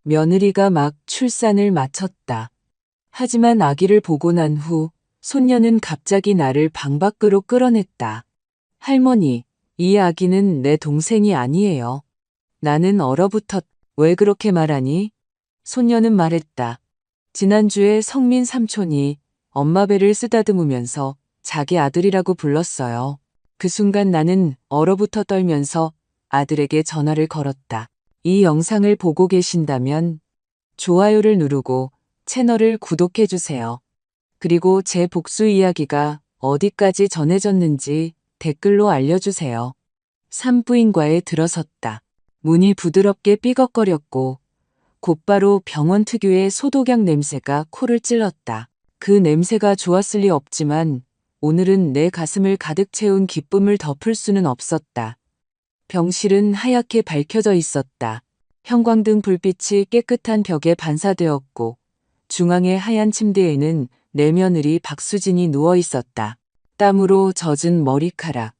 며느리가 막 출산을 마쳤다. 하지만 아기를 보고 난 후 손녀는 갑자기 나를 방 밖으로 끌어냈다. 할머니, 이 아기는 내 동생이 아니에요. 나는 얼어붙었. 왜 그렇게 말하니? 손녀는 말했다. 지난주에 성민 삼촌이 엄마 배를 쓰다듬으면서 자기 아들이라고 불렀어요. 그 순간 나는 얼어붙어 떨면서 아들에게 전화를 걸었다. 이 영상을 보고 계신다면 좋아요를 누르고 채널을 구독해주세요. 그리고 제 복수 이야기가 어디까지 전해졌는지 댓글로 알려주세요. 산부인과에 들어섰다. 문이 부드럽게 삐걱거렸고 곧바로 병원 특유의 소독약 냄새가 코를 찔렀다. 그 냄새가 좋았을 리 없지만 오늘은 내 가슴을 가득 채운 기쁨을 덮을 수는 없었다. 병실은 하얗게 밝혀져 있었다. 형광등 불빛이 깨끗한 벽에 반사되었고 중앙의 하얀 침대에는 내 며느리 박수진이 누워 있었다. 땀으로 젖은 머리카락.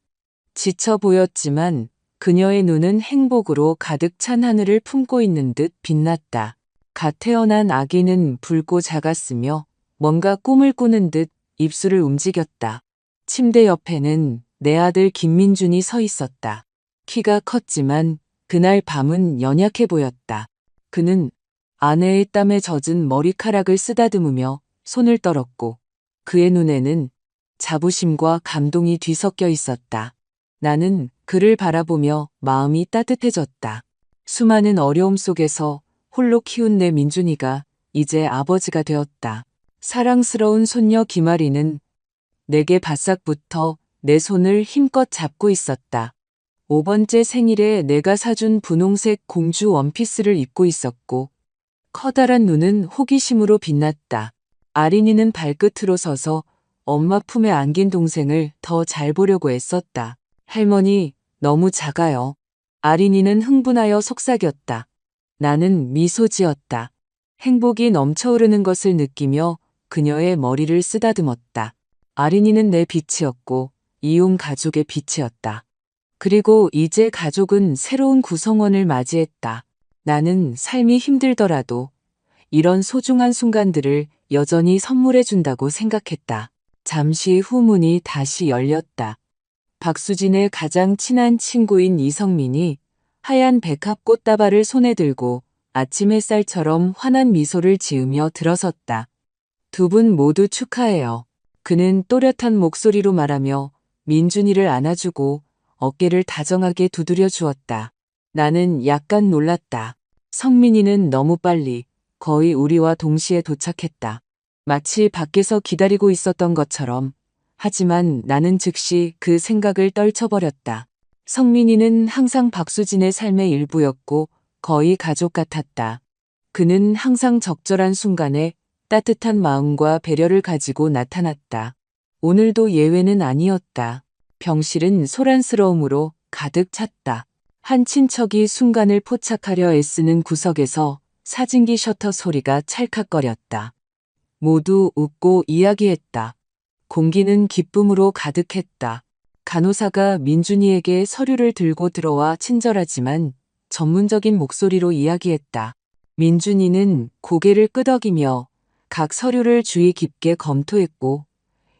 지쳐 보였지만 그녀의 눈은 행복으로 가득 찬 하늘을 품고 있는 듯 빛났다. 갓 태어난 아기는 붉고 작았으며 뭔가 꿈을 꾸는 듯 입술을 움직였다. 침대 옆에는 내 아들 김민준이 서 있었다. 키가 컸지만 그날 밤은 연약해 보였다. 그는 아내의 땀에 젖은 머리카락을 쓰다듬으며 손을 떨었고 그의 눈에는 자부심과 감동이 뒤섞여 있었다. 나는 그를 바라보며 마음이 따뜻해졌다. 수많은 어려움 속에서 홀로 키운 내 민준이가 이제 아버지가 되었다. 사랑스러운 손녀 김아리는 내게 바싹붙어 내 손을 힘껏 잡고 있었다. 5번째 생일에 내가 사준 분홍색 공주 원피스를 입고 있었고 커다란 눈은 호기심으로 빛났다. 아린이는 발끝으로 서서 엄마 품에 안긴 동생을 더 잘 보려고 애썼다. 할머니, 너무 작아요. 아린이는 흥분하여 속삭였다. 나는 미소 지었다. 행복이 넘쳐흐르는 것을 느끼며 그녀의 머리를 쓰다듬었다. 아린이는 내 빛이었고 이온 가족의 빛이었다. 그리고 이제 가족은 새로운 구성원을 맞이했다. 나는 삶이 힘들더라도 이런 소중한 순간들을 여전히 선물해준다고 생각했다. 잠시 후 문이 다시 열렸다. 박수진의 가장 친한 친구인 이성민이 하얀 백합 꽃다발을 손에 들고 아침 햇살처럼 환한 미소를 지으며 들어섰다. 두 분 모두 축하해요. 그는 또렷한 목소리로 말하며 민준이를 안아주고 어깨를 다정하게 두드려 주었다. 나는 약간 놀랐다. 성민이는 너무 빨리 거의 우리와 동시에 도착했다. 마치 밖에서 기다리고 있었던 것처럼. 하지만 나는 즉시 그 생각을 떨쳐버렸다. 성민이는 항상 박수진의 삶의 일부였고 거의 가족 같았다. 그는 항상 적절한 순간에 따뜻한 마음과 배려를 가지고 나타났다. 오늘도 예외는 아니었다. 병실은 소란스러움으로 가득 찼다. 한 친척이 순간을 포착하려 애쓰는 구석에서 사진기 셔터 소리가 찰칵거렸다. 모두 웃고 이야기했다. 공기는 기쁨으로 가득했다. 간호사가 민준이에게 서류를 들고 들어와 친절하지만 전문적인 목소리로 이야기했다. 민준이는 고개를 끄덕이며 각 서류를 주의 깊게 검토했고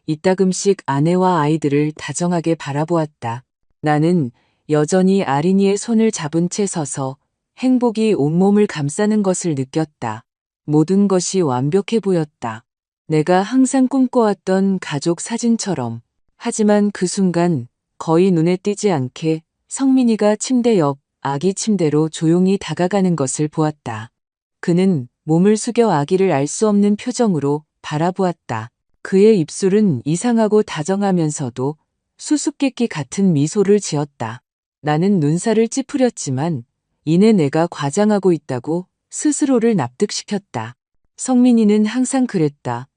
이따금씩 아내와 아이들을 다정하게 바라보았다. 나는 여전히 아린이의 손을 잡은 채 서서 행복이 온몸을 감싸는 것을 느꼈다. 모든 것이 완벽해 보였다. 내가 항상 꿈꿔왔던 가족 사진처럼. 하지만 그 순간 거의 눈에 띄지 않게 성민이가 침대 옆 아기 침대로 조용히 다가가는 것을 보았다. 그는 몸을 숙여 아기를 알 수 없는 표정으로 바라보았다. 그의 입술은 이상하고 다정하면서도 수수께끼 같은 미소를 지었다. 나는 눈살을 찌푸렸지만 이내 내가 과장하고 있다고 스스로를 납득시켰다. 성민이는 항상 그랬다.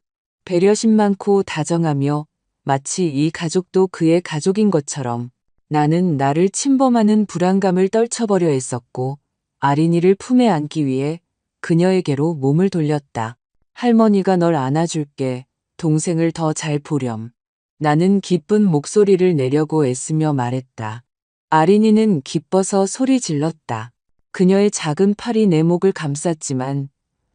배려심 많고 다정하며 마치 이 가족도 그의 가족인 것처럼. 나는 나를 침범하는 불안감을 떨쳐버려 했었고 아린이를 품에 안기 위해 그녀에게로 몸을 돌렸다. 할머니가 널 안아줄게. 동생을 더 잘 보렴. 나는 기쁜 목소리를 내려고 애쓰며 말했다. 아린이는 기뻐서 소리 질렀다. 그녀의 작은 팔이 내 목을 감쌌지만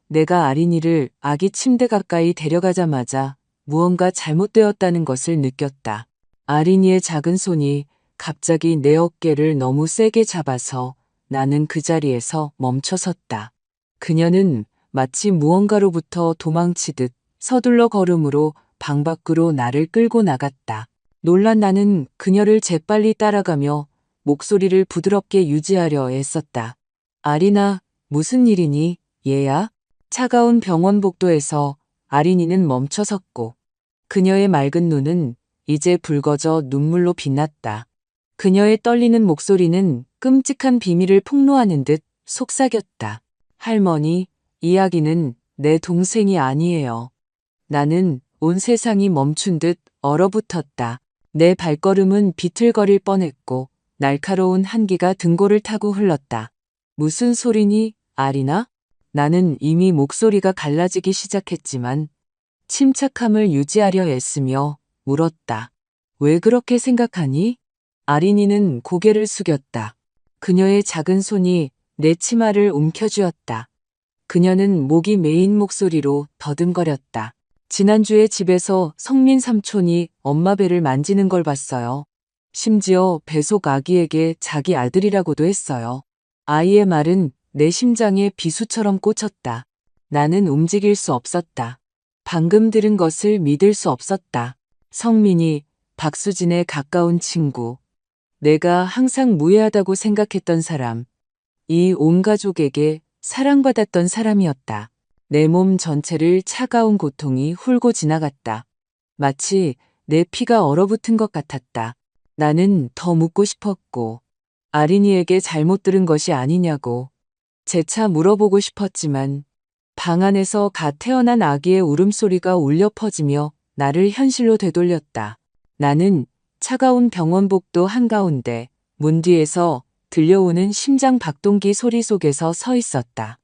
내가 아린이를 아기 침대 가까이 데려가자마자 무언가 잘못되었다는 것을 느꼈다. 아린이의 작은 손이 갑자기 내 어깨를 너무 세게 잡아서 나는 그 자리에서 멈춰섰다. 그녀는 마치 무언가로부터 도망치듯 서둘러 걸음으로 방 밖으로 나를 끌고 나갔다. 놀란 나는 그녀를 재빨리 따라가며 목소리를 부드럽게 유지하려 애썼다. 아린아, 무슨 일이니, 얘야? 차가운 병원 복도에서 아린이는 멈춰 섰고 그녀의 맑은 눈은 이제 붉어져 눈물로 빛났다. 그녀의 떨리는 목소리는 끔찍한 비밀을 폭로하는 듯 속삭였다. 할머니, 이야기는 내 동생이 아니에요. 나는 온 세상이 멈춘 듯 얼어붙었다. 내 발걸음은 비틀거릴 뻔했고 날카로운 한기가 등골을 타고 흘렀다. 무슨 소리니, 아리나? 나는 이미 목소리가 갈라지기 시작했지만 침착함을 유지하려 애쓰며 물었다. 왜 그렇게 생각하니? 아린이는 고개를 숙였다. 그녀의 작은 손이 내 치마를 움켜쥐었다. 그녀는 목이 메인 목소리로 더듬거렸다. 지난주에 집에서 성민 삼촌이 엄마 배를 만지는 걸 봤어요. 심지어 뱃속 아기에게 자기 아들이라고도 했어요. 아이의 말은 내 심장에 비수처럼 꽂혔다. 나는 움직일 수 없었다. 방금 들은 것을 믿을 수 없었다. 성민이 박수진의 가까운 친구. 내가 항상 무해하다고 생각했던 사람. 이 온 가족에게 사랑받았던 사람이었다. 내 몸 전체를 차가운 고통이 훑고 지나갔다. 마치 내 피가 얼어붙은 것 같았다. 나는 더 묻고 싶었고 아린이에게 잘못 들은 것이 아니냐고 재차 물어보고 싶었지만 방 안에서 갓 태어난 아기의 울음소리가 울려 퍼지며 나를 현실로 되돌렸다. 나는 차가운 병원 복도 한가운데 문 뒤에서 들려오는 심장 박동기 소리 속에서 서 있었다.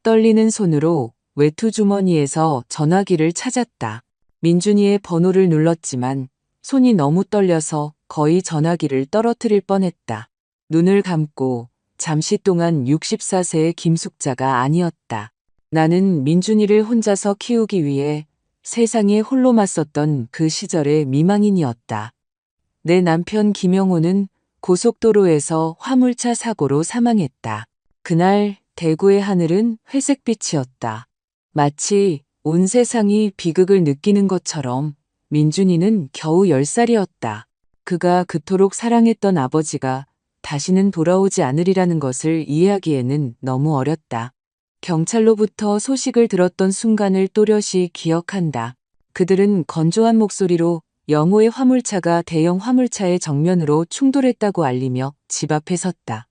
떨리는 손으로 외투 주머니에서 전화기를 찾았다. 민준이의 번호를 눌렀지만 손이 너무 떨려서 거의 전화기를 떨어뜨릴 뻔했다. 눈을 감고 잠시 동안 64세의 김숙자가 아니었다. 나는 민준이를 혼자서 키우기 위해 세상에 홀로 맞섰던 그 시절의 미망인이었다. 내 남편 김영호는 고속도로에서 화물차 사고로 사망했다. 그날 대구의 하늘은 회색빛이었다. 마치 온 세상이 비극을 느끼는 것처럼 민준이는 겨우 10살이었다. 그가 그토록 사랑했던 아버지가 다시는 돌아오지 않으리라는 것을 이해하기에는 너무 어렸다. 경찰로부터 소식을 들었던 순간을 또렷이 기억한다. 그들은 건조한 목소리로 영호의 화물차가 대형 화물차의 정면으로 충돌했다고 알리며 집 앞에 섰다.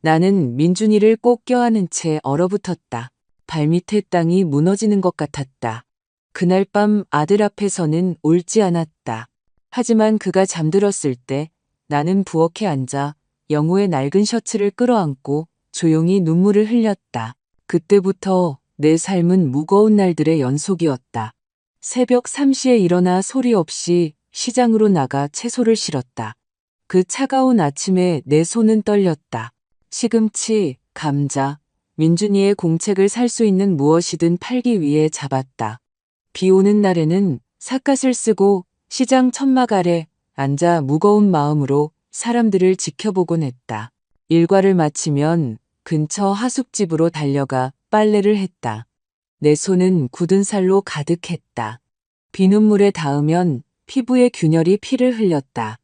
나는 민준이를 꼭 껴안은 채 얼어붙었다. 발밑에 땅이 무너지는 것 같았다. 그날 밤 아들 앞에서는 울지 않았다. 하지만 그가 잠들었을 때 나는 부엌에 앉아 영호의 낡은 셔츠를 끌어안고 조용히 눈물을 흘렸다. 그때부터 내 삶은 무거운 날들의 연속이었다. 새벽 3시에 일어나 소리 없이 시장으로 나가 채소를 실었다. 그 차가운 아침에 내 손은 떨렸다. 시금치, 감자, 민준이의 공책을 살 수 있는 무엇이든 팔기 위해 잡았다. 비 오는 날에는 삿갓을 쓰고 시장 천막 아래 앉아 무거운 마음으로 사람들을 지켜보곤 했다. 일과를 마치면 근처 하숙집으로 달려가 빨래를 했다. 내 손은 굳은 살로 가득했다. 비눗물에 닿으면 피부에 균열이 피를 흘렸다.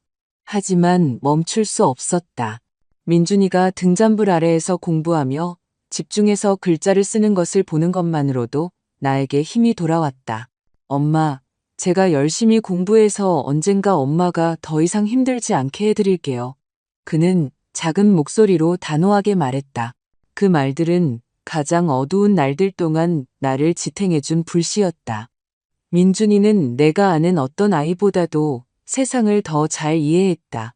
하지만 멈출 수 없었다. 민준이가 등잔불 아래에서 공부하며 집중해서 글자를 쓰는 것을 보는 것만으로도 나에게 힘이 돌아왔다. 엄마, 제가 열심히 공부해서 언젠가 엄마가 더 이상 힘들지 않게 해드릴게요. 그는 작은 목소리로 단호하게 말했다. 그 말들은 가장 어두운 날들 동안 나를 지탱해준 불씨였다. 민준이는 내가 아는 어떤 아이보다도 세상을 더 잘 이해했다.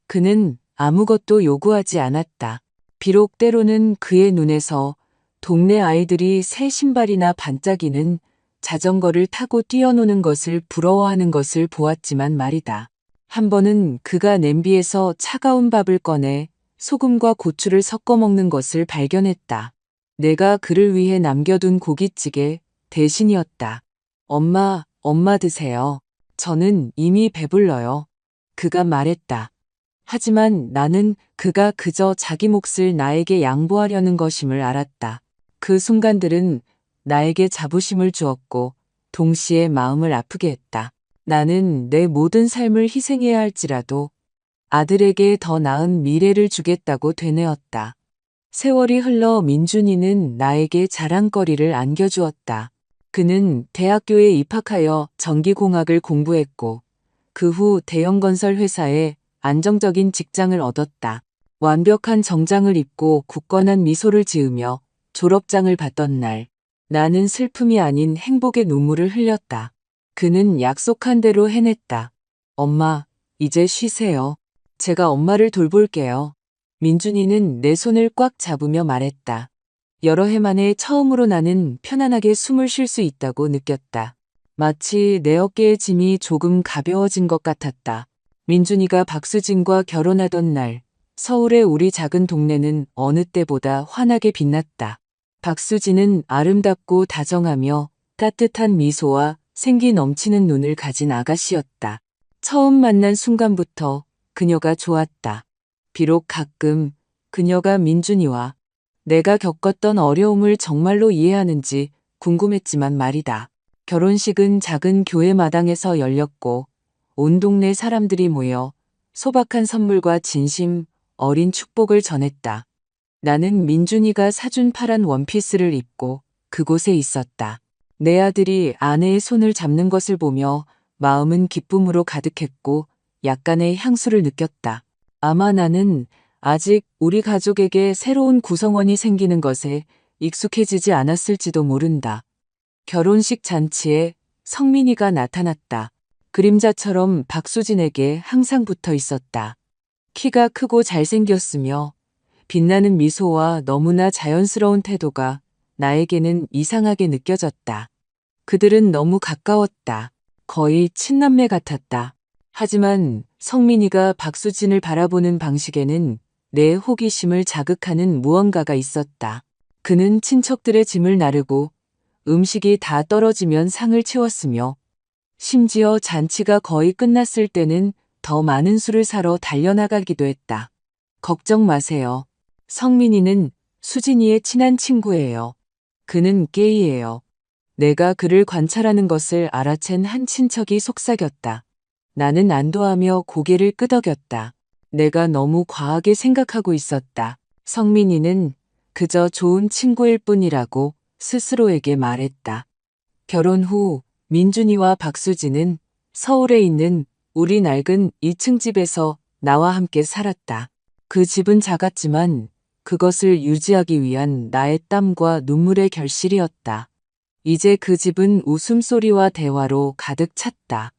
그는 아무것도 요구하지 않았다. 비록 때로는 그의 눈에서 동네 아이들이 새 신발이나 반짝이는 자전거를 타고 뛰어노는 것을 부러워하는 것을 보았지만 말이다. 한 번은 그가 냄비에서 차가운 밥을 꺼내 소금과 고추를 섞어 먹는 것을 발견했다. 내가 그를 위해 남겨둔 고깃찌개 대신이었다. 엄마 드세요. 저는 이미 배불러요. 그가 말했다. 하지만 나는 그가 그저 자기 몫을 나에게 양보하려는 것임을 알았다. 그 순간들은 나에게 자부심을 주었고 동시에 마음을 아프게 했다. 나는 내 모든 삶을 희생해야 할지라도 아들에게 더 나은 미래를 주겠다고 되뇌었다. 세월이 흘러 민준이는 나에게 자랑거리를 안겨주었다. 그는 대학교에 입학하여 전기공학을 공부했고 그 후 대형건설 회사에 안정적인 직장을 얻었다. 완벽한 정장을 입고 굳건한 미소를 지으며 졸업장을 받던 날, 나는 슬픔이 아닌 행복의 눈물을 흘렸다. 그는 약속한 대로 해냈다. 엄마, 이제 쉬세요. 제가 엄마를 돌볼게요. 민준이는 내 손을 꽉 잡으며 말했다. 여러 해 만에 처음으로 나는 편안하게 숨을 쉴 수 있다고 느꼈다. 마치 내 어깨의 짐이 조금 가벼워진 것 같았다. 민준이가 박수진과 결혼하던 날, 서울의 우리 작은 동네는 어느 때보다 환하게 빛났다. 박수진은 아름답고 다정하며 따뜻한 미소와 생기 넘치는 눈을 가진 아가씨였다. 처음 만난 순간부터 그녀가 좋았다. 비록 가끔 그녀가 민준이와 내가 겪었던 어려움을 정말로 이해하는지 궁금했지만 말이다. 결혼식은 작은 교회 마당에서 열렸고 온 동네 사람들이 모여 소박한 선물과 진심 어린 축복을 전했다. 나는 민준이가 사준 파란 원피스를 입고 그곳에 있었다. 내 아들이 아내의 손을 잡는 것을 보며 마음은 기쁨으로 가득했고 약간의 향수를 느꼈다. 아마 나는 아직 우리 가족에게 새로운 구성원이 생기는 것에 익숙해지지 않았을지도 모른다. 결혼식 잔치에 성민이가 나타났다. 그림자처럼 박수진에게 항상 붙어 있었다. 키가 크고 잘생겼으며 빛나는 미소와 너무나 자연스러운 태도가 나에게는 이상하게 느껴졌다. 그들은 너무 가까웠다. 거의 친남매 같았다. 하지만 성민이가 박수진을 바라보는 방식에는 내 호기심을 자극하는 무언가가 있었다. 그는 친척들의 짐을 나르고 음식이 다 떨어지면 상을 채웠으며 심지어 잔치가 거의 끝났을 때는 더 많은 술을 사러 달려나가기도 했다. 걱정 마세요. 성민이는 수진이의 친한 친구예요. 그는 게이예요. 내가 그를 관찰하는 것을 알아챈 한 친척이 속삭였다. 나는 안도하며 고개를 끄덕였다. 내가 너무 과하게 생각하고 있었다. 성민이는 그저 좋은 친구일 뿐이라고 스스로에게 말했다. 결혼 후 민준이와 박수진은 서울에 있는 우리 낡은 2층 집에서 나와 함께 살았다. 그 집은 작았지만 그것을 유지하기 위한 나의 땀과 눈물의 결실이었다. 이제 그 집은 웃음소리와 대화로 가득 찼다.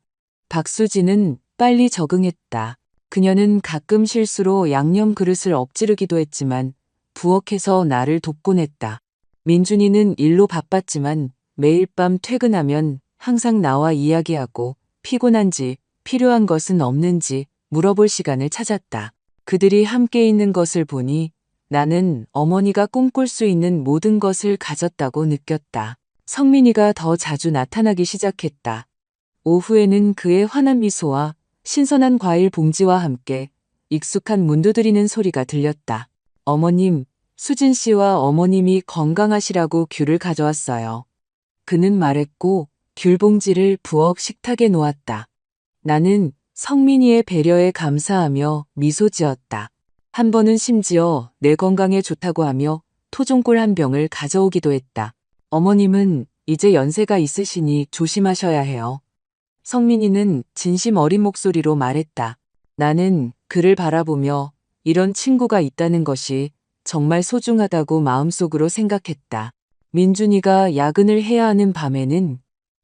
박수진은 빨리 적응했다. 그녀는 가끔 실수로 양념 그릇을 엎지르기도 했지만 부엌에서 나를 돕곤 했다. 민준이는 일로 바빴지만 매일 밤 퇴근하면 항상 나와 이야기하고 피곤한지 필요한 것은 없는지 물어볼 시간을 찾았다. 그들이 함께 있는 것을 보니 나는 어머니가 꿈꿀 수 있는 모든 것을 가졌다고 느꼈다. 성민이가 더 자주 나타나기 시작했다. 오후에는 그의 환한 미소와 신선한 과일 봉지와 함께 익숙한 문 두드리는 소리가 들렸다. 어머님, 수진 씨와 어머님이 건강하시라고 귤을 가져왔어요. 그는 말했고 귤 봉지를 부엌 식탁에 놓았다. 나는 성민이의 배려에 감사하며 미소 지었다. 한 번은 심지어 내 건강에 좋다고 하며 토종꿀 한 병을 가져오기도 했다. 어머님은 이제 연세가 있으시니 조심하셔야 해요. 성민이는 진심 어린 목소리로 말했다. 나는 그를 바라보며 이런 친구가 있다는 것이 정말 소중하다고 마음속으로 생각했다. 민준이가 야근을 해야 하는 밤에는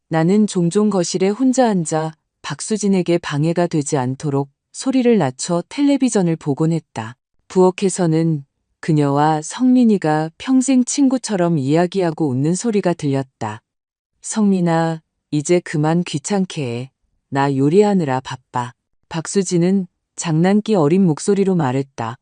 나는 종종 거실에 혼자 앉아 박수진에게 방해가 되지 않도록 소리를 낮춰 텔레비전을 보곤 했다. 부엌에서는 그녀와 성민이가 평생 친구처럼 이야기하고 웃는 소리가 들렸다. 성민아, 이제 그만 귀찮게 해. 나 요리하느라 바빠. 박수진은 장난기 어린 목소리로 말했다.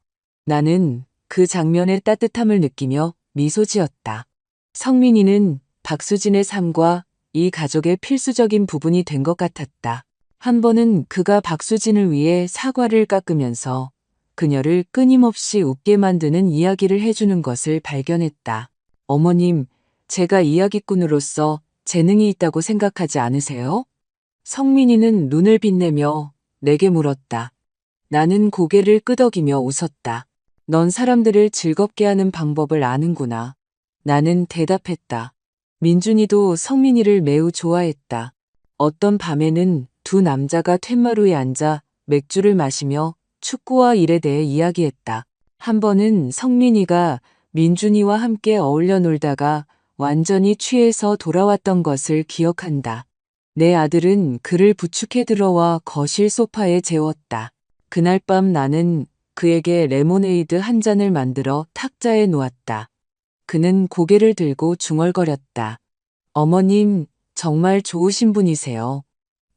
나는 그 장면의 따뜻함을 느끼며 미소 지었다. 성민이는 박수진의 삶과 이 가족의 필수적인 부분이 된 것 같았다. 한 번은 그가 박수진을 위해 사과를 깎으면서 그녀를 끊임없이 웃게 만드는 이야기를 해주는 것을 발견했다. 어머님, 제가 이야기꾼으로서 재능이 있다고 생각하지 않으세요? 성민이는 눈을 빛내며 내게 물었다. 나는 고개를 끄덕이며 웃었다. 넌 사람들을 즐겁게 하는 방법을 아는구나. 나는 대답했다. 민준이도 성민이를 매우 좋아했다. 어떤 밤에는 두 남자가 툇마루에 앉아 맥주를 마시며 축구와 일에 대해 이야기했다. 한 번은 성민이가 민준이와 함께 어울려 놀다가 완전히 취해서 돌아왔던 것을 기억한다. 내 아들은 그를 부축해 들어와 거실 소파에 재웠다. 그날 밤 나는 그에게 레모네이드 한 잔을 만들어 탁자에 놓았다. 그는 고개를 들고 중얼거렸다. 어머님, 정말 좋으신 분이세요.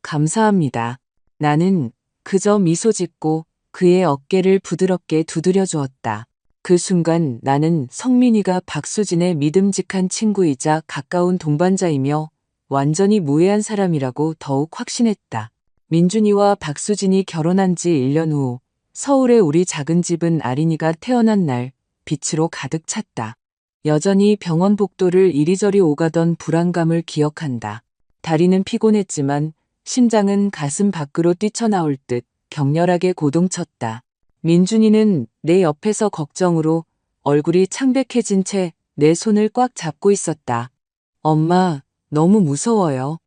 감사합니다. 나는 그저 미소 짓고 그의 어깨를 부드럽게 두드려 주었다. 그 순간 나는 성민이가 박수진의 믿음직한 친구이자 가까운 동반자이며 완전히 무해한 사람이라고 더욱 확신했다. 민준이와 박수진이 결혼한 지 1년 후 서울의 우리 작은 집은 아린이가 태어난 날 빛으로 가득 찼다. 여전히 병원 복도를 이리저리 오가던 불안감을 기억한다. 다리는 피곤했지만 심장은 가슴 밖으로 뛰쳐나올 듯 격렬하게 고동쳤다. 민준이는 내 옆에서 걱정으로 얼굴이 창백해진 채 내 손을 꽉 잡고 있었다. 엄마, 너무 무서워요.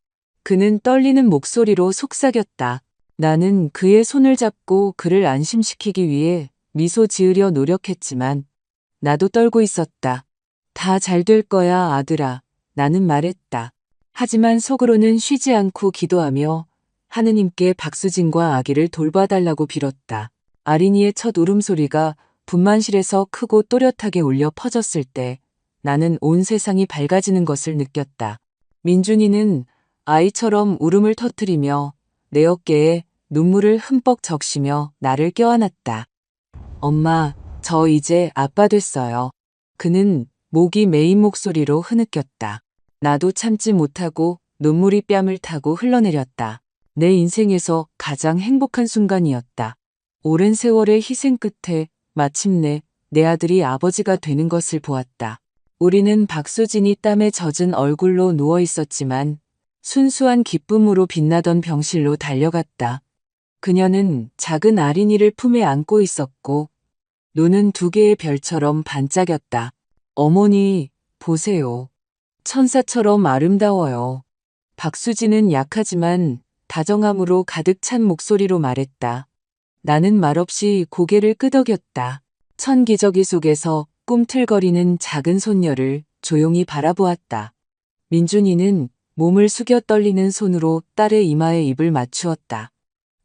그는 떨리는 목소리로 속삭였다. 나는 그의 손을 잡고 그를 안심시키기 위해 미소 지으려 노력했지만 나도 떨고 있었다. 다 잘 될 거야, 아들아. 나는 말했다. 하지만 속으로는 쉬지 않고 기도하며 하느님께 박수진과 아기를 돌봐달라고 빌었다. 아린이의 첫 울음소리가 분만실에서 크고 또렷하게 울려 퍼졌을 때 나는 온 세상이 밝아지는 것을 느꼈다. 민준이는 아이처럼 울음을 터뜨리며 내 어깨에 눈물을 흠뻑 적시며 나를 껴안았다. 엄마, 저 이제 아빠 됐어요. 그는 목이 메인 목소리로 흐느꼈다. 나도 참지 못하고 눈물이 뺨을 타고 흘러내렸다. 내 인생에서 가장 행복한 순간이었다. 오랜 세월의 희생 끝에 마침내 내 아들이 아버지가 되는 것을 보았다. 우리는 박수진이 땀에 젖은 얼굴로 누워 있었지만 순수한 기쁨으로 빛나던 병실로 달려갔다. 그녀는 작은 아린이를 품에 안고 있었고 눈은 두 개의 별처럼 반짝였다. 어머니, 보세요. 천사처럼 아름다워요. 박수진은 약하지만 다정함으로 가득 찬 목소리로 말했다. 나는 말없이 고개를 끄덕였다. 천기저귀 속에서 꿈틀거리는 작은 손녀를 조용히 바라보았다. 민준이는 몸을 숙여 떨리는 손으로 딸의 이마에 입을 맞추었다.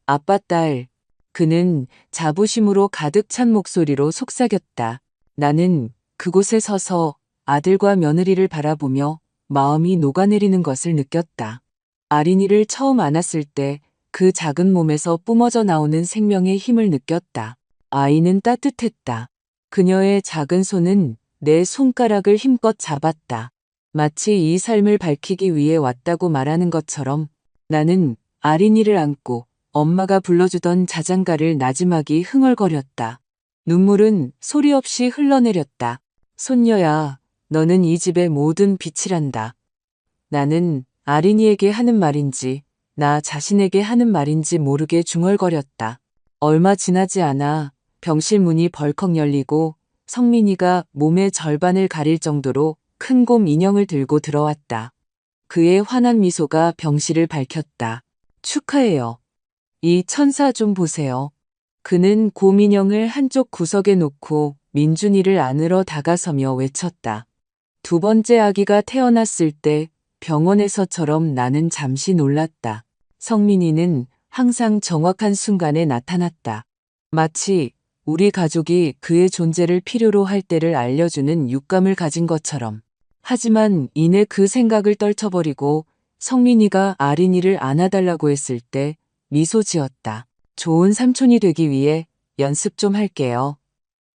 아빠 딸. 그는 자부심으로 가득 찬 목소리로 속삭였다. 나는 그곳에 서서 아들과 며느리를 바라보며 마음이 녹아내리는 것을 느꼈다. 아린이를 처음 안았을 때 그 작은 몸에서 뿜어져 나오는 생명의 힘을 느꼈다. 아이는 따뜻했다. 그녀의 작은 손은 내 손가락을 힘껏 잡았다. 마치 이 삶을 밝히기 위해 왔다고 말하는 것처럼 나는 아린이를 안고 엄마가 불러주던 자장가를 나지막이 흥얼거렸다. 눈물은 소리 없이 흘러내렸다. 손녀야, 너는 이 집의 모든 빛이란다. 나는 아린이에게 하는 말인지 나 자신에게 하는 말인지 모르게 중얼거렸다. 얼마 지나지 않아 병실 문이 벌컥 열리고 성민이가 몸의 절반을 가릴 정도로 큰 곰 인형을 들고 들어왔다. 그의 환한 미소가 병실을 밝혔다. 축하해요. 이 천사 좀 보세요. 그는 곰 인형을 한쪽 구석에 놓고 민준이를 안으러 다가서며 외쳤다. 두 번째 아기가 태어났을 때 병원에서처럼 나는 잠시 놀랐다. 성민이는 항상 정확한 순간에 나타났다. 마치 우리 가족이 그의 존재를 필요로 할 때를 알려주는 육감을 가진 것처럼. 하지만 이내 그 생각을 떨쳐버리고 성민이가 아린이를 안아달라고 했을 때 미소 지었다. 좋은 삼촌이 되기 위해 연습 좀 할게요.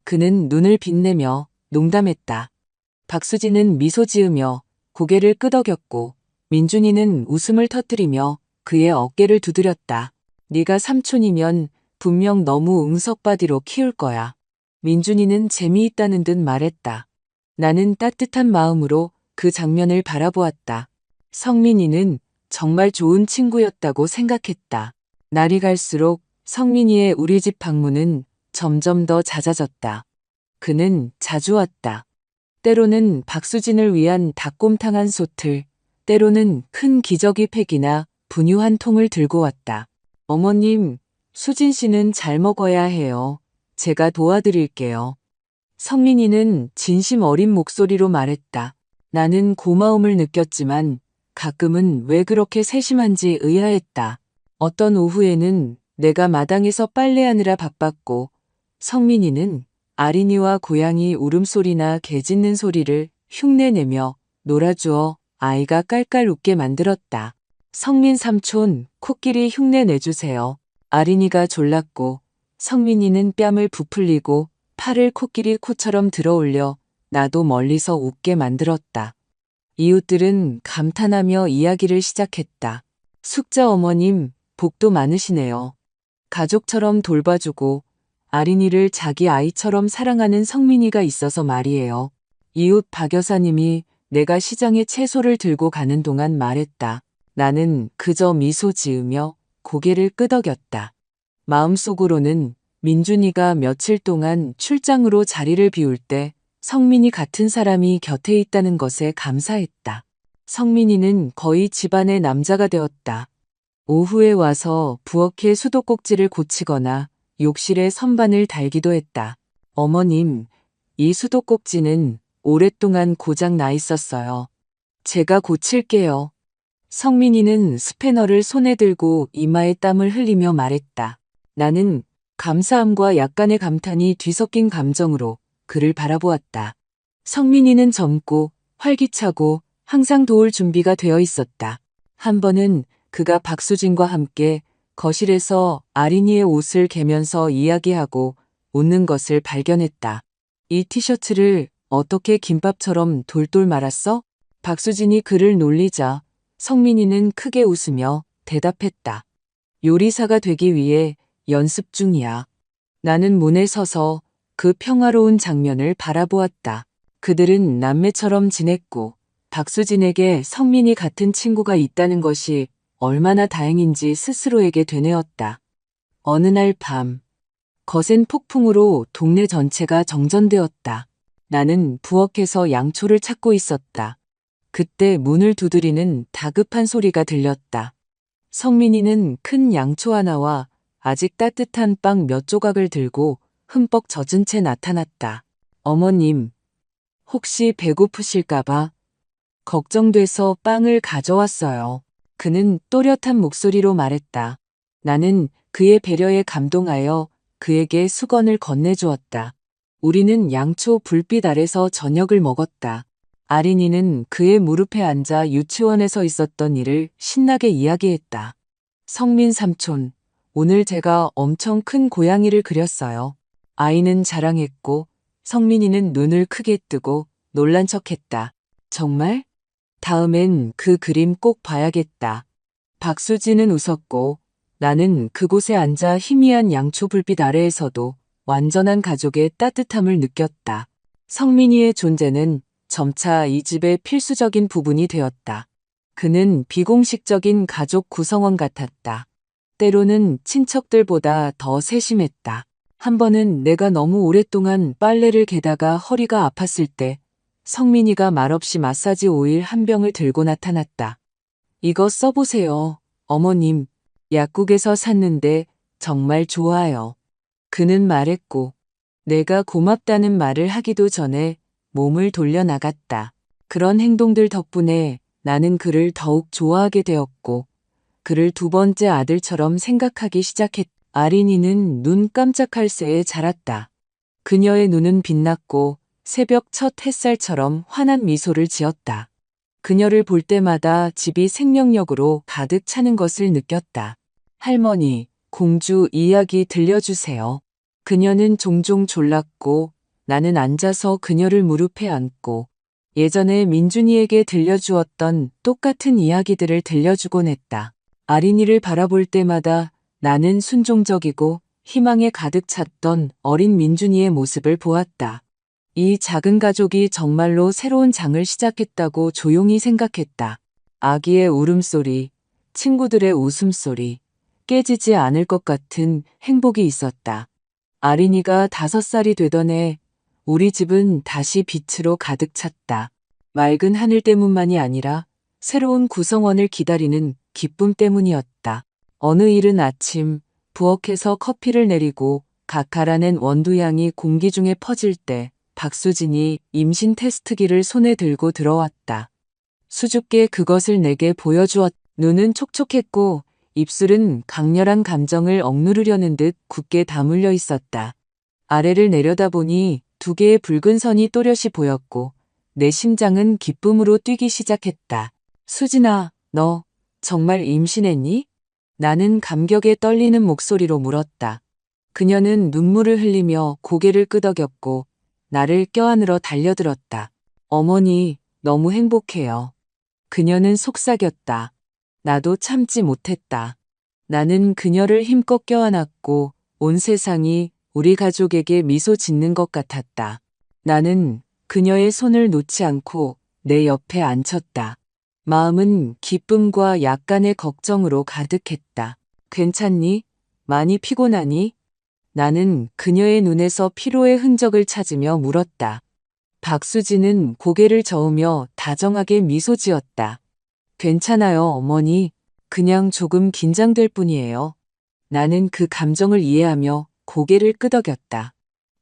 그는 눈을 빛내며 농담했다. 박수진은 미소 지으며 고개를 끄덕였고 민준이는 웃음을 터뜨리며 그의 어깨를 두드렸다. 네가 삼촌이면 분명 너무 응석바디로 키울 거야. 민준이는 재미있다는 듯 말했다. 나는 따뜻한 마음으로 그 장면을 바라보았다. 성민이는 정말 좋은 친구였다고 생각했다. 날이 갈수록 성민이의 우리 집 방문은 점점 더 잦아졌다. 그는 자주 왔다. 때로는 박수진을 위한 닭곰탕 한 솥을, 때로는 큰 기저귀 팩이나 분유 한 통을 들고 왔다. 어머님, 수진 씨는 잘 먹어야 해요. 제가 도와드릴게요. 성민이는 진심 어린 목소리로 말했다. 나는 고마움을 느꼈지만 가끔은 왜 그렇게 세심한지 의아했다. 어떤 오후에는 내가 마당에서 빨래하느라 바빴고 성민이는 아린이와 고양이 울음소리나 개 짖는 소리를 흉내내며 놀아주어 아이가 깔깔 웃게 만들었다. 성민 삼촌, 코끼리 흉내 내주세요. 아린이가 졸랐고 성민이는 뺨을 부풀리고 팔을 코끼리 코처럼 들어올려 나도 멀리서 웃게 만들었다. 이웃들은 감탄하며 이야기를 시작했다. 숙자 어머님, 복도 많으시네요. 가족처럼 돌봐주고 아린이를 자기 아이처럼 사랑하는 성민이가 있어서 말이에요. 이웃 박 여사님이 내가 시장에 채소를 들고 가는 동안 말했다. 나는 그저 미소 지으며 고개를 끄덕였다. 마음속으로는 민준이가 며칠 동안 출장으로 자리를 비울 때 성민이 같은 사람이 곁에 있다는 것에 감사했다. 성민이는 거의 집안의 남자가 되었다. 오후에 와서 부엌의 수도꼭지를 고치거나 욕실에 선반을 달기도 했다. 어머님, 이 수도꼭지는 오랫동안 고장 나 있었어요. 제가 고칠게요. 성민이는 스패너를 손에 들고 이마에 땀을 흘리며 말했다. 나는 감사함과 약간의 감탄이 뒤섞인 감정으로 그를 바라보았다. 성민이는 젊고 활기차고 항상 도울 준비가 되어 있었다. 한 번은 그가 박수진과 함께 거실에서 아린이의 옷을 개면서 이야기하고 웃는 것을 발견했다. 이 티셔츠를 어떻게 김밥처럼 돌돌 말았어? 박수진이 그를 놀리자 성민이는 크게 웃으며 대답했다. 요리사가 되기 위해 연습 중이야. 나는 문에 서서 그 평화로운 장면을 바라보았다. 그들은 남매처럼 지냈고 박수진에게 성민이 같은 친구가 있다는 것이 얼마나 다행인지 스스로에게 되뇌었다. 어느 날 밤, 거센 폭풍으로 동네 전체가 정전되었다. 나는 부엌에서 양초를 찾고 있었다. 그때 문을 두드리는 다급한 소리가 들렸다. 성민이는 큰 양초 하나와 아직 따뜻한 빵 몇 조각을 들고 흠뻑 젖은 채 나타났다. 어머님, 혹시 배고프실까봐 걱정돼서 빵을 가져왔어요. 그는 또렷한 목소리로 말했다. 나는 그의 배려에 감동하여 그에게 수건을 건네주었다. 우리는 양초 불빛 아래서 저녁을 먹었다. 아린이는 그의 무릎에 앉아 유치원에서 있었던 일을 신나게 이야기했다. 성민 삼촌, 오늘 제가 엄청 큰 고양이를 그렸어요. 아이는 자랑했고 성민이는 눈을 크게 뜨고 놀란 척했다. 정말? 다음엔 그 그림 꼭 봐야겠다. 박수진은 웃었고 나는 그곳에 앉아 희미한 양초 불빛 아래에서도 완전한 가족의 따뜻함을 느꼈다. 성민이의 존재는 점차 이 집의 필수적인 부분이 되었다. 그는 비공식적인 가족 구성원 같았다. 때로는 친척들보다 더 세심했다. 한 번은 내가 너무 오랫동안 빨래를 개다가 허리가 아팠을 때 성민이가 말없이 마사지 오일 한 병을 들고 나타났다. 이거 써보세요. 어머님, 약국에서 샀는데 정말 좋아요. 그는 말했고 내가 고맙다는 말을 하기도 전에 몸을 돌려나갔다. 그런 행동들 덕분에 나는 그를 더욱 좋아하게 되었고 그를 두 번째 아들처럼 생각하기 시작했다. 아린이는 눈 깜짝할 새에 자랐다. 그녀의 눈은 빛났고 새벽 첫 햇살처럼 환한 미소를 지었다. 그녀를 볼 때마다 집이 생명력으로 가득 차는 것을 느꼈다. 할머니, 공주 이야기 들려주세요. 그녀는 종종 졸랐고 나는 앉아서 그녀를 무릎에 안고 예전에 민준이에게 들려주었던 똑같은 이야기들을 들려주곤 했다. 아린이를 바라볼 때마다 나는 순종적이고 희망에 가득 찼던 어린 민준이의 모습을 보았다. 이 작은 가족이 정말로 새로운 장을 시작했다고 조용히 생각했다. 아기의 울음소리, 친구들의 웃음소리, 깨지지 않을 것 같은 행복이 있었다. 아린이가 5살이 되던 해 우리 집은 다시 빛으로 가득 찼다. 맑은 하늘 때문만이 아니라 새로운 구성원을 기다리는 기쁨 때문이었다. 어느 이른 아침 부엌에서 커피를 내리고 가카라는 원두향이 공기 중에 퍼질 때 박수진이 임신 테스트기를 손에 들고 들어왔다. 수줍게 그것을 내게 보여주었다. 눈은 촉촉했고 입술은 강렬한 감정을 억누르려는 듯 굳게 다물려 있었다. 아래를 내려다보니 2개의 붉은 선이 또렷이 보였고 내 심장은 기쁨으로 뛰기 시작했다. 수진아, 너 정말 임신했니? 나는 감격에 떨리는 목소리로 물었다. 그녀는 눈물을 흘리며 고개를 끄덕였고 나를 껴안으러 달려들었다. 어머니, 너무 행복해요. 그녀는 속삭였다. 나도 참지 못했다. 나는 그녀를 힘껏 껴안았고 온 세상이 우리 가족에게 미소 짓는 것 같았다. 나는 그녀의 손을 놓지 않고 내 옆에 앉혔다. 마음은 기쁨과 약간의 걱정으로 가득했다. 괜찮니? 많이 피곤하니? 나는 그녀의 눈에서 피로의 흔적을 찾으며 물었다. 박수진은 고개를 저으며 다정하게 미소 지었다. 괜찮아요, 어머니. 그냥 조금 긴장될 뿐이에요. 나는 그 감정을 이해하며 고개를 끄덕였다.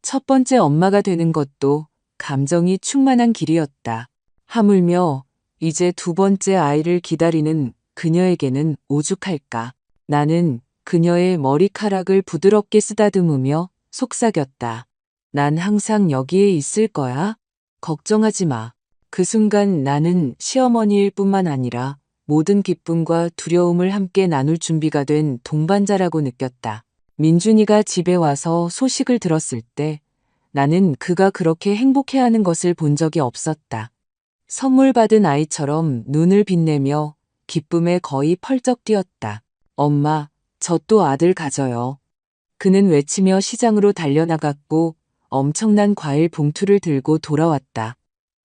첫 번째 엄마가 되는 것도 감정이 충만한 길이었다. 하물며 이제 2번째 아이를 기다리는 그녀에게는 오죽할까. 나는 그녀의 머리카락을 부드럽게 쓰다듬으며 속삭였다. 난 항상 여기에 있을 거야. 걱정하지 마. 그 순간 나는 시어머니일 뿐만 아니라 모든 기쁨과 두려움을 함께 나눌 준비가 된 동반자라고 느꼈다. 민준이가 집에 와서 소식을 들었을 때 나는 그가 그렇게 행복해하는 것을 본 적이 없었다. 선물 받은 아이처럼 눈을 빛내며 기쁨에 거의 펄쩍 뛰었다. 엄마, 저 또 아들 가져요. 그는 외치며 시장으로 달려나갔고 엄청난 과일 봉투를 들고 돌아왔다.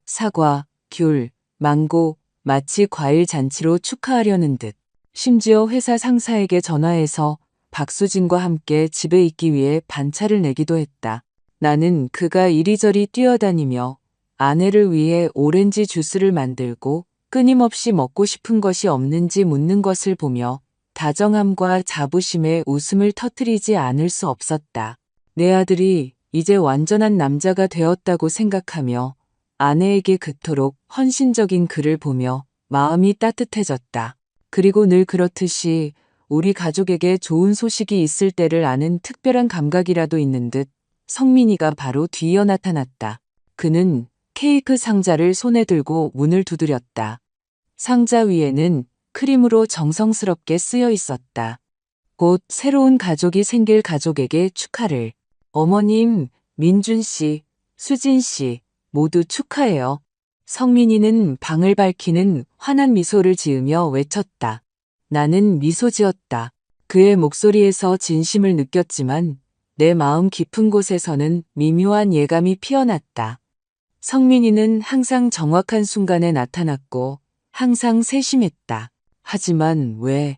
사과, 귤, 망고, 마치 과일 잔치로 축하하려는 듯. 심지어 회사 상사에게 전화해서 박수진과 함께 집에 있기 위해 반차를 내기도 했다. 나는 그가 이리저리 뛰어다니며 아내를 위해 오렌지 주스를 만들고 끊임없이 먹고 싶은 것이 없는지 묻는 것을 보며 다정함과 자부심에 웃음을 터뜨리지 않을 수 없었다. 내 아들이 이제 완전한 남자가 되었다고 생각하며 아내에게 그토록 헌신적인 그를 보며 마음이 따뜻해졌다. 그리고 늘 그렇듯이 우리 가족에게 좋은 소식이 있을 때를 아는 특별한 감각이라도 있는 듯 성민이가 바로 뒤이어 나타났다. 그는 케이크 상자를 손에 들고 문을 두드렸다. 상자 위에는 크림으로 정성스럽게 쓰여 있었다. 곧 새로운 가족이 생길 가족에게 축하를. 어머님, 민준 씨, 수진 씨, 모두 축하해요. 성민이는 방을 밝히는 환한 미소를 지으며 외쳤다. 나는 미소 지었다. 그의 목소리에서 진심을 느꼈지만 내 마음 깊은 곳에서는 미묘한 예감이 피어났다. 성민이는 항상 정확한 순간에 나타났고 항상 세심했다. 하지만 왜?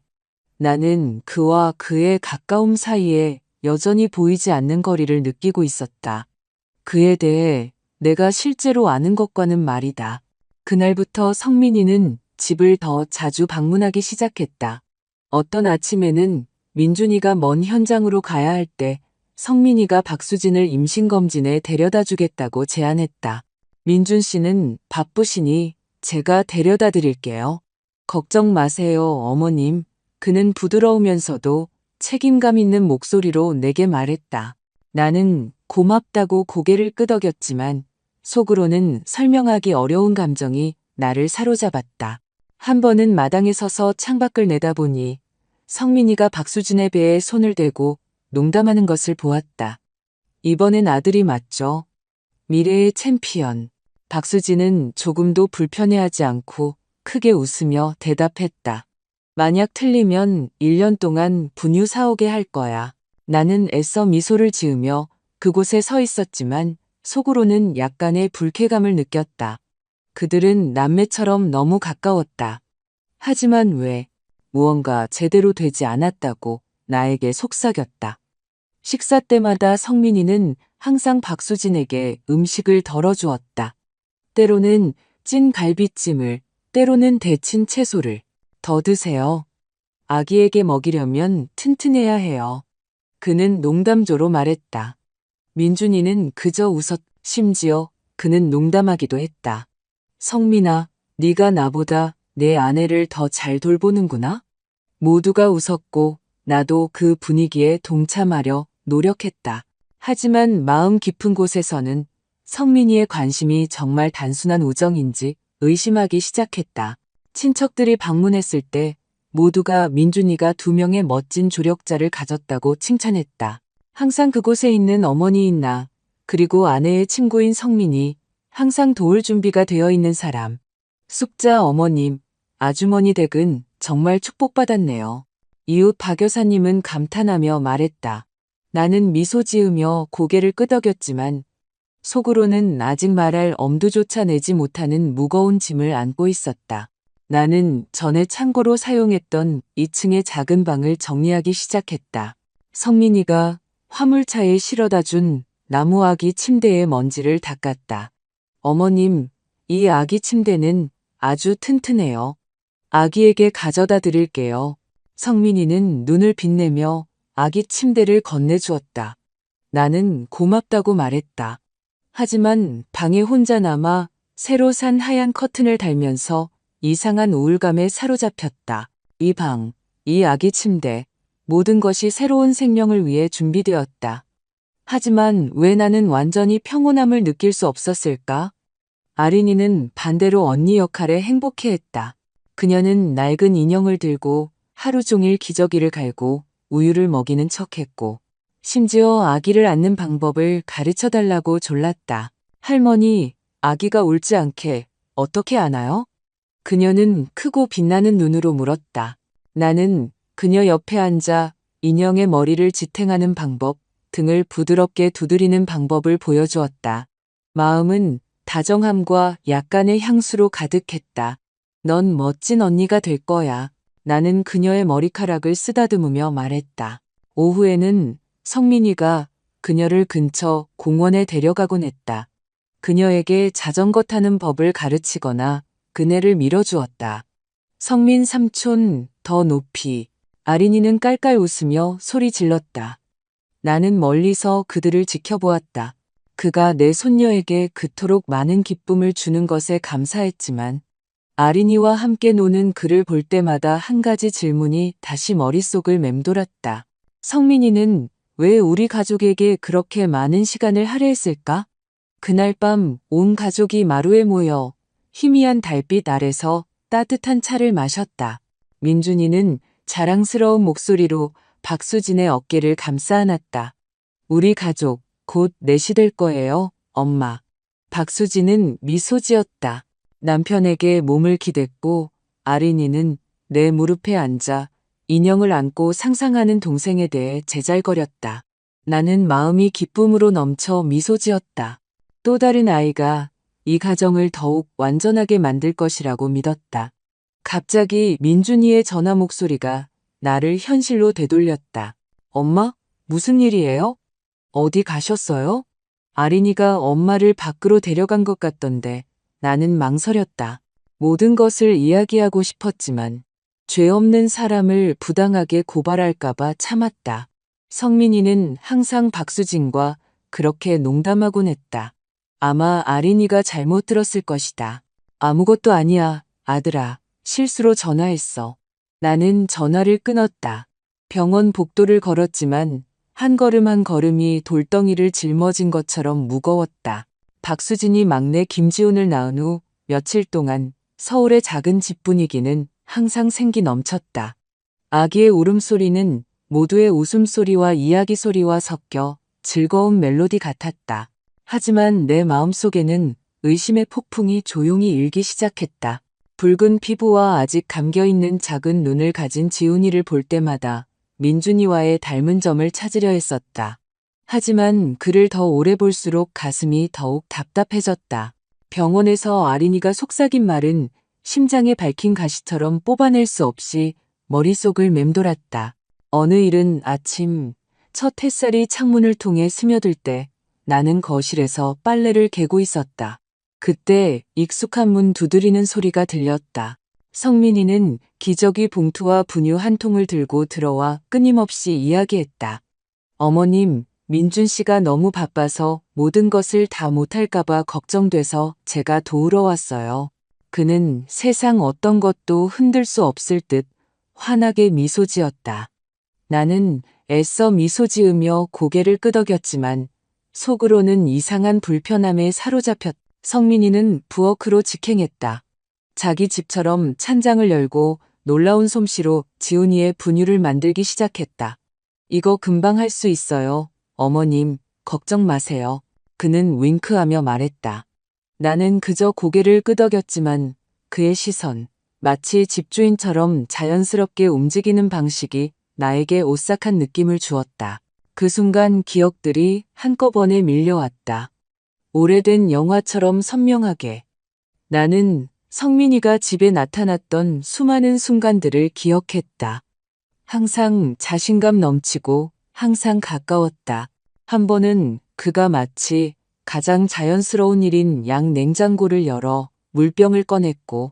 나는 그와 그의 가까움 사이에 여전히 보이지 않는 거리를 느끼고 있었다. 그에 대해 내가 실제로 아는 것과는 말이다. 그날부터 성민이는 집을 더 자주 방문하기 시작했다. 어떤 아침에는 민준이가 먼 현장으로 가야 할 때 성민이가 박수진을 임신검진에 데려다 주겠다고 제안했다. 민준 씨는 바쁘시니 제가 데려다 드릴게요. 걱정 마세요, 어머님. 그는 부드러우면서도 책임감 있는 목소리로 내게 말했다. 나는 고맙다고 고개를 끄덕였지만 속으로는 설명하기 어려운 감정이 나를 사로잡았다. 한 번은 마당에 서서 창밖을 내다보니 성민이가 박수진의 배에 손을 대고 농담하는 것을 보았다. 이번엔 아들이 맞죠? 미래의 챔피언. 박수진은 조금도 불편해하지 않고 크게 웃으며 대답했다. 만약 틀리면 1년 동안 분유 사오게 할 거야. 나는 애써 미소를 지으며 그곳에 서 있었지만 속으로는 약간의 불쾌감을 느꼈다. 그들은 남매처럼 너무 가까웠다. 하지만 왜 무언가 제대로 되지 않았다고 나에게 속삭였다. 식사 때마다 성민이는 항상 박수진에게 음식을 덜어주었다. 때로는 찐 갈비찜을, 때로는 데친 채소를. 더 드세요. 아기에게 먹이려면 튼튼해야 해요. 그는 농담조로 말했다. 민준이는 그저 웃었, 심지어 그는 농담하기도 했다. 성민아, 네가 나보다 내 아내를 더 잘 돌보는구나? 모두가 웃었고 나도 그 분위기에 동참하려 노력했다. 하지만 마음 깊은 곳에서는 성민이의 관심이 정말 단순한 우정인지 의심하기 시작했다. 친척들이 방문했을 때 모두가 민준이가 2명의 멋진 조력자를 가졌다고 칭찬했다. 항상 그곳에 있는 어머니인 나, 그리고 아내의 친구인 성민이 항상 도울 준비가 되어 있는 사람. 숙자 어머님, 아주머니 댁은 정말 축복받았네요. 이웃 박 여사님은 감탄하며 말했다. 나는 미소 지으며 고개를 끄덕였지만 속으로는 아직 말할 엄두조차 내지 못하는 무거운 짐을 안고 있었다. 나는 전에 창고로 사용했던 2층의 작은 방을 정리하기 시작했다. 성민이가 화물차에 실어다 준 나무 아기 침대의 먼지를 닦았다. 어머님, 이 아기 침대는 아주 튼튼해요. 아기에게 가져다 드릴게요. 성민이는 눈을 빛내며 아기 침대를 건네주었다. 나는 고맙다고 말했다. 하지만 방에 혼자 남아 새로 산 하얀 커튼을 달면서 이상한 우울감에 사로잡혔다. 이 방, 이 아기 침대, 모든 것이 새로운 생명을 위해 준비되었다. 하지만 왜 나는 완전히 평온함을 느낄 수 없었을까? 아린이는 반대로 언니 역할에 행복해했다. 그녀는 낡은 인형을 들고 하루 종일 기저귀를 갈고 우유를 먹이는 척했고 심지어 아기를 안는 방법을 가르쳐달라고 졸랐다. 할머니, 아기가 울지 않게 어떻게 안아요? 그녀는 크고 빛나는 눈으로 물었다. 나는 그녀 옆에 앉아 인형의 머리를 지탱하는 방법, 등을 부드럽게 두드리는 방법을 보여주었다. 마음은 다정함과 약간의 향수로 가득했다. 넌 멋진 언니가 될 거야. 나는 그녀의 머리카락을 쓰다듬으며 말했다. 오후에는 성민이가 그녀를 근처 공원에 데려가곤 했다. 그녀에게 자전거 타는 법을 가르치거나 그네를 밀어주었다. 성민 삼촌, 더 높이. 아린이는 깔깔 웃으며 소리 질렀다. 나는 멀리서 그들을 지켜보았다. 그가 내 손녀에게 그토록 많은 기쁨을 주는 것에 감사했지만 아린이와 함께 노는 그를 볼 때마다 한 가지 질문이 다시 머릿속을 맴돌았다. 성민이는 왜 우리 가족에게 그렇게 많은 시간을 할애했을까? 그날 밤 온 가족이 마루에 모여 희미한 달빛 아래서 따뜻한 차를 마셨다. 민준이는 자랑스러운 목소리로 박수진의 어깨를 감싸 안았다. 우리 가족, 곧 넷이 될 거예요, 엄마. 박수진은 미소 지었다. 남편에게 몸을 기댔고 아린이는 내 무릎에 앉아 인형을 안고 상상하는 동생에 대해 제잘거렸다. 나는 마음이 기쁨으로 넘쳐 미소 지었다. 또 다른 아이가 이 가정을 더욱 완전하게 만들 것이라고 믿었다. 갑자기 민준이의 전화 목소리가 나를 현실로 되돌렸다. 엄마, 무슨 일이에요? 어디 가셨어요? 아린이가 엄마를 밖으로 데려간 것 같던데 나는 망설였다. 모든 것을 이야기하고 싶었지만 죄 없는 사람을 부당하게 고발할까봐 참았다. 성민이는 항상 박수진과 그렇게 농담하곤 했다. 아마 아린이가 잘못 들었을 것이다. 아무것도 아니야, 아들아. 실수로 전화했어. 나는 전화를 끊었다. 병원 복도를 걸었지만 한 걸음 한 걸음이 돌덩이를 짊어진 것처럼 무거웠다. 박수진이 막내 김지훈을 낳은 후 며칠 동안 서울의 작은 집 분위기는 항상 생기 넘쳤다. 아기의 울음소리는 모두의 웃음소리와 이야기 소리와 섞여 즐거운 멜로디 같았다. 하지만 내 마음속에는 의심의 폭풍이 조용히 일기 시작했다. 붉은 피부와 아직 감겨있는 작은 눈을 가진 지훈이를 볼 때마다 민준이와의 닮은 점을 찾으려 했었다. 하지만 그를 더 오래 볼수록 가슴이 더욱 답답해졌다. 병원에서 아린이가 속삭인 말은 심장에 박힌 가시처럼 뽑아낼 수 없이 머릿속을 맴돌았다. 어느 이른 아침 첫 햇살이 창문을 통해 스며들 때 나는 거실에서 빨래를 개고 있었다. 그때 익숙한 문 두드리는 소리가 들렸다. 성민이는 기저귀 봉투와 분유 한 통을 들고 들어와 끊임없이 이야기했다. 어머님, 민준 씨가 너무 바빠서 모든 것을 다 못할까봐 걱정돼서 제가 도우러 왔어요. 그는 세상 어떤 것도 흔들 수 없을 듯 환하게 미소 지었다. 나는 애써 미소 지으며 고개를 끄덕였지만 속으로는 이상한 불편함에 사로잡혔다. 성민이는 부엌으로 직행했다. 자기 집처럼 찬장을 열고 놀라운 솜씨로 지훈이의 분유를 만들기 시작했다. 이거 금방 할 수 있어요. 어머님, 걱정 마세요. 그는 윙크하며 말했다. 나는 그저 고개를 끄덕였지만 그의 시선, 마치 집주인처럼 자연스럽게 움직이는 방식이 나에게 오싹한 느낌을 주었다. 그 순간 기억들이 한꺼번에 밀려왔다. 오래된 영화처럼 선명하게. 나는 성민이가 집에 나타났던 수많은 순간들을 기억했다. 항상 자신감 넘치고 항상 가까웠다. 한 번은 그가 마치 가장 자연스러운 일인 양 냉장고를 열어 물병을 꺼냈고,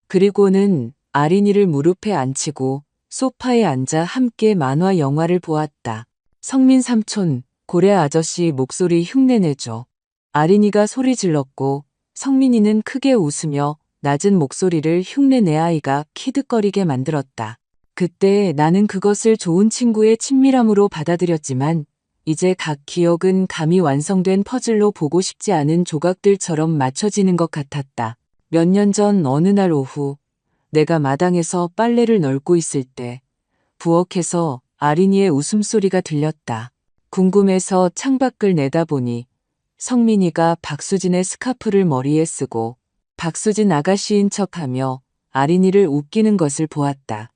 그리고는 아린이를 무릎에 앉히고 소파에 앉아 함께 만화 영화를 보았다. 성민 삼촌, 고래 아저씨 목소리 흉내내줘. 아린이가 소리 질렀고 성민이는 크게 웃으며 낮은 목소리를 흉내내 아이가 키득거리게 만들었다. 그때 나는 그것을 좋은 친구의 친밀함으로 받아들였지만 이제 각 기억은 감히 완성된 퍼즐로 보고 싶지 않은 조각들처럼 맞춰지는 것 같았다. 몇 년 전 어느 날 오후 내가 마당에서 빨래를 널고 있을 때 부엌에서 아린이의 웃음소리가 들렸다. 궁금해서 창밖을 내다보니 성민이가 박수진의 스카프를 머리에 쓰고 박수진 아가씨인 척하며 아린이를 웃기는 것을 보았다.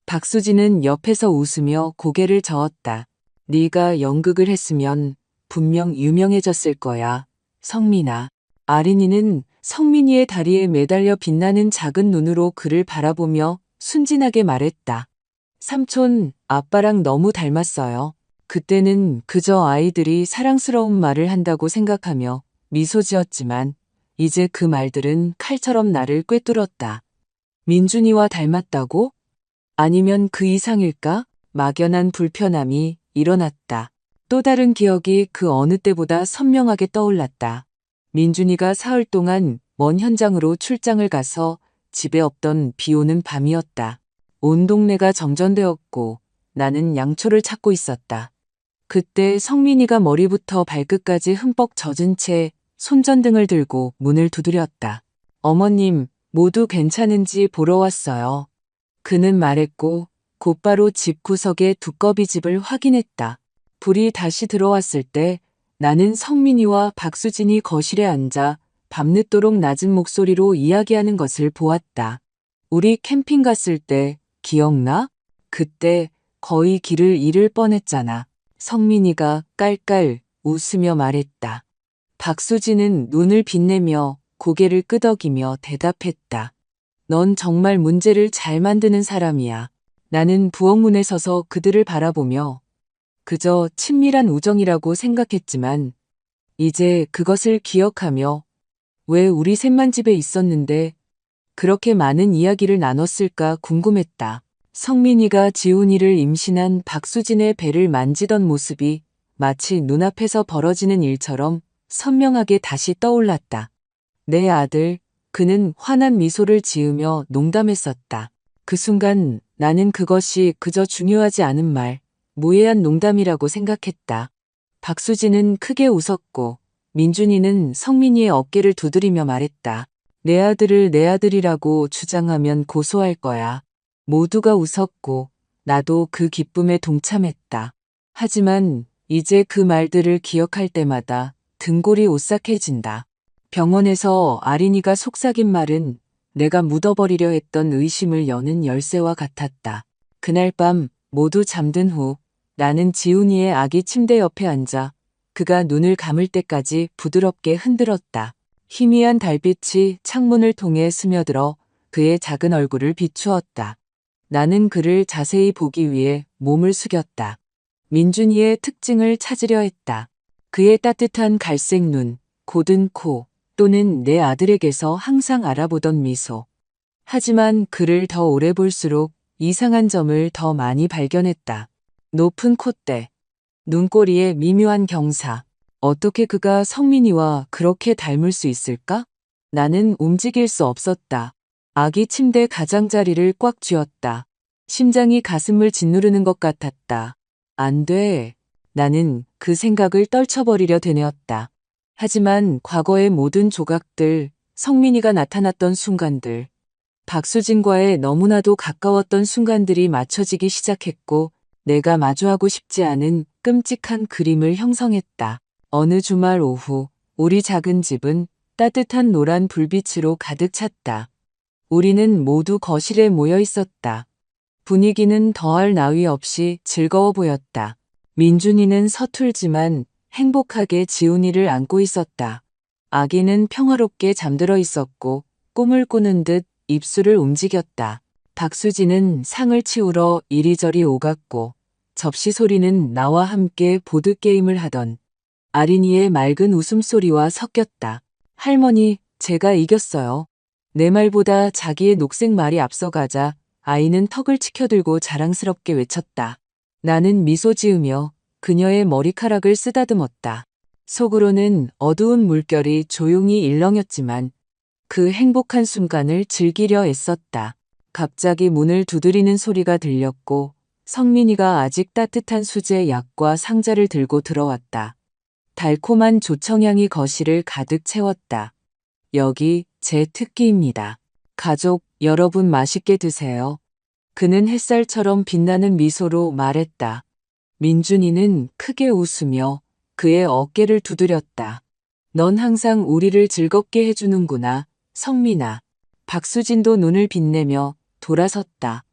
박수진은 옆에서 웃으며 고개를 저었다. 네가 연극을 했으면 분명 유명해졌을 거야, 성민아. 아린이는 성민이의 다리에 매달려 빛나는 작은 눈으로 그를 바라보며 순진하게 말했다. 삼촌, 아빠랑 너무 닮았어요. 그때는 그저 아이들이 사랑스러운 말을 한다고 생각하며 미소 지었지만 이제 그 말들은 칼처럼 나를 꿰뚫었다. 민준이와 닮았다고? 아니면 그 이상일까? 막연한 불편함이 일어났다. 또 다른 기억이 그 어느 때보다 선명하게 떠올랐다. 민준이가 사흘 동안 먼 현장으로 출장을 가서 집에 없던 비 오는 밤이었다. 온 동네가 정전되었고 나는 양초를 찾고 있었다. 그때 성민이가 머리부터 발끝까지 흠뻑 젖은 채 손전등을 들고 문을 두드렸다. 어머님, 모두 괜찮은지 보러 왔어요. 그는 말했고 곧바로 집 구석의 두꺼비집을 확인했다. 불이 다시 들어왔을 때 나는 성민이와 박수진이 거실에 앉아 밤늦도록 낮은 목소리로 이야기하는 것을 보았다. 우리 캠핑 갔을 때 기억나? 그때 거의 길을 잃을 뻔했잖아. 성민이가 깔깔 웃으며 말했다. 박수진은 눈을 빛내며 고개를 끄덕이며 대답했다. 넌 정말 문제를 잘 만드는 사람이야. 나는 부엌문에 서서 그들을 바라보며 그저 친밀한 우정이라고 생각했지만 이제 그것을 기억하며 왜 우리 셋만 집에 있었는데 그렇게 많은 이야기를 나눴을까 궁금했다. 성민이가 지훈이를 임신한 박수진의 배를 만지던 모습이 마치 눈앞에서 벌어지는 일처럼 선명하게 다시 떠올랐다. 내 아들, 그는 환한 미소를 지으며 농담했었다. 그 순간 나는 그것이 그저 중요하지 않은 말, 무해한 농담이라고 생각했다. 박수진은 크게 웃었고 민준이는 성민이의 어깨를 두드리며 말했다. 내 아들을 내 아들이라고 주장하면 고소할 거야. 모두가 웃었고 나도 그 기쁨에 동참했다. 하지만 이제 그 말들을 기억할 때마다 등골이 오싹해진다. 병원에서 아린이가 속삭인 말은 내가 묻어버리려 했던 의심을 여는 열쇠와 같았다. 그날 밤 모두 잠든 후 나는 지훈이의 아기 침대 옆에 앉아 그가 눈을 감을 때까지 부드럽게 흔들었다. 희미한 달빛이 창문을 통해 스며들어 그의 작은 얼굴을 비추었다. 나는 그를 자세히 보기 위해 몸을 숙였다. 민준이의 특징을 찾으려 했다. 그의 따뜻한 갈색 눈, 고든 코, 또는 내 아들에게서 항상 알아보던 미소. 하지만 그를 더 오래 볼수록 이상한 점을 더 많이 발견했다. 높은 콧대, 눈꼬리의 미묘한 경사. 어떻게 그가 성민이와 그렇게 닮을 수 있을까? 나는 움직일 수 없었다. 아기 침대 가장자리를 꽉 쥐었다. 심장이 가슴을 짓누르는 것 같았다. 안 돼. 나는 그 생각을 떨쳐버리려 되뇌었다. 하지만 과거의 모든 조각들, 성민이가 나타났던 순간들, 박수진과의 너무나도 가까웠던 순간들이 맞춰지기 시작했고 내가 마주하고 싶지 않은 끔찍한 그림을 형성했다. 어느 주말 오후 우리 작은 집은 따뜻한 노란 불빛으로 가득 찼다. 우리는 모두 거실에 모여 있었다. 분위기는 더할 나위 없이 즐거워 보였다. 민준이는 서툴지만 행복하게 지훈이를 안고 있었다. 아기는 평화롭게 잠들어 있었고 꿈을 꾸는 듯 입술을 움직였다. 박수진은 상을 치우러 이리저리 오갔고 접시 소리는 나와 함께 보드게임을 하던 아린이의 맑은 웃음소리와 섞였다. 할머니, 제가 이겼어요. 내 말보다 자기의 녹색 말이 앞서가자 아이는 턱을 치켜들고 자랑스럽게 외쳤다. 나는 미소 지으며 그녀의 머리카락을 쓰다듬었다. 속으로는 어두운 물결이 조용히 일렁였지만 그 행복한 순간을 즐기려 애썼다. 갑자기 문을 두드리는 소리가 들렸고 성민이가 아직 따뜻한 수제 약과 상자를 들고 들어왔다. 달콤한 조청향이 거실을 가득 채웠다. 여기 제 특기입니다. 가족 여러분 맛있게 드세요. 그는 햇살처럼 빛나는 미소로 말했다. 민준이는 크게 웃으며 그의 어깨를 두드렸다. 넌 항상 우리를 즐겁게 해주는구나, 성민아. 박수진도 눈을 빛내며 돌아섰다.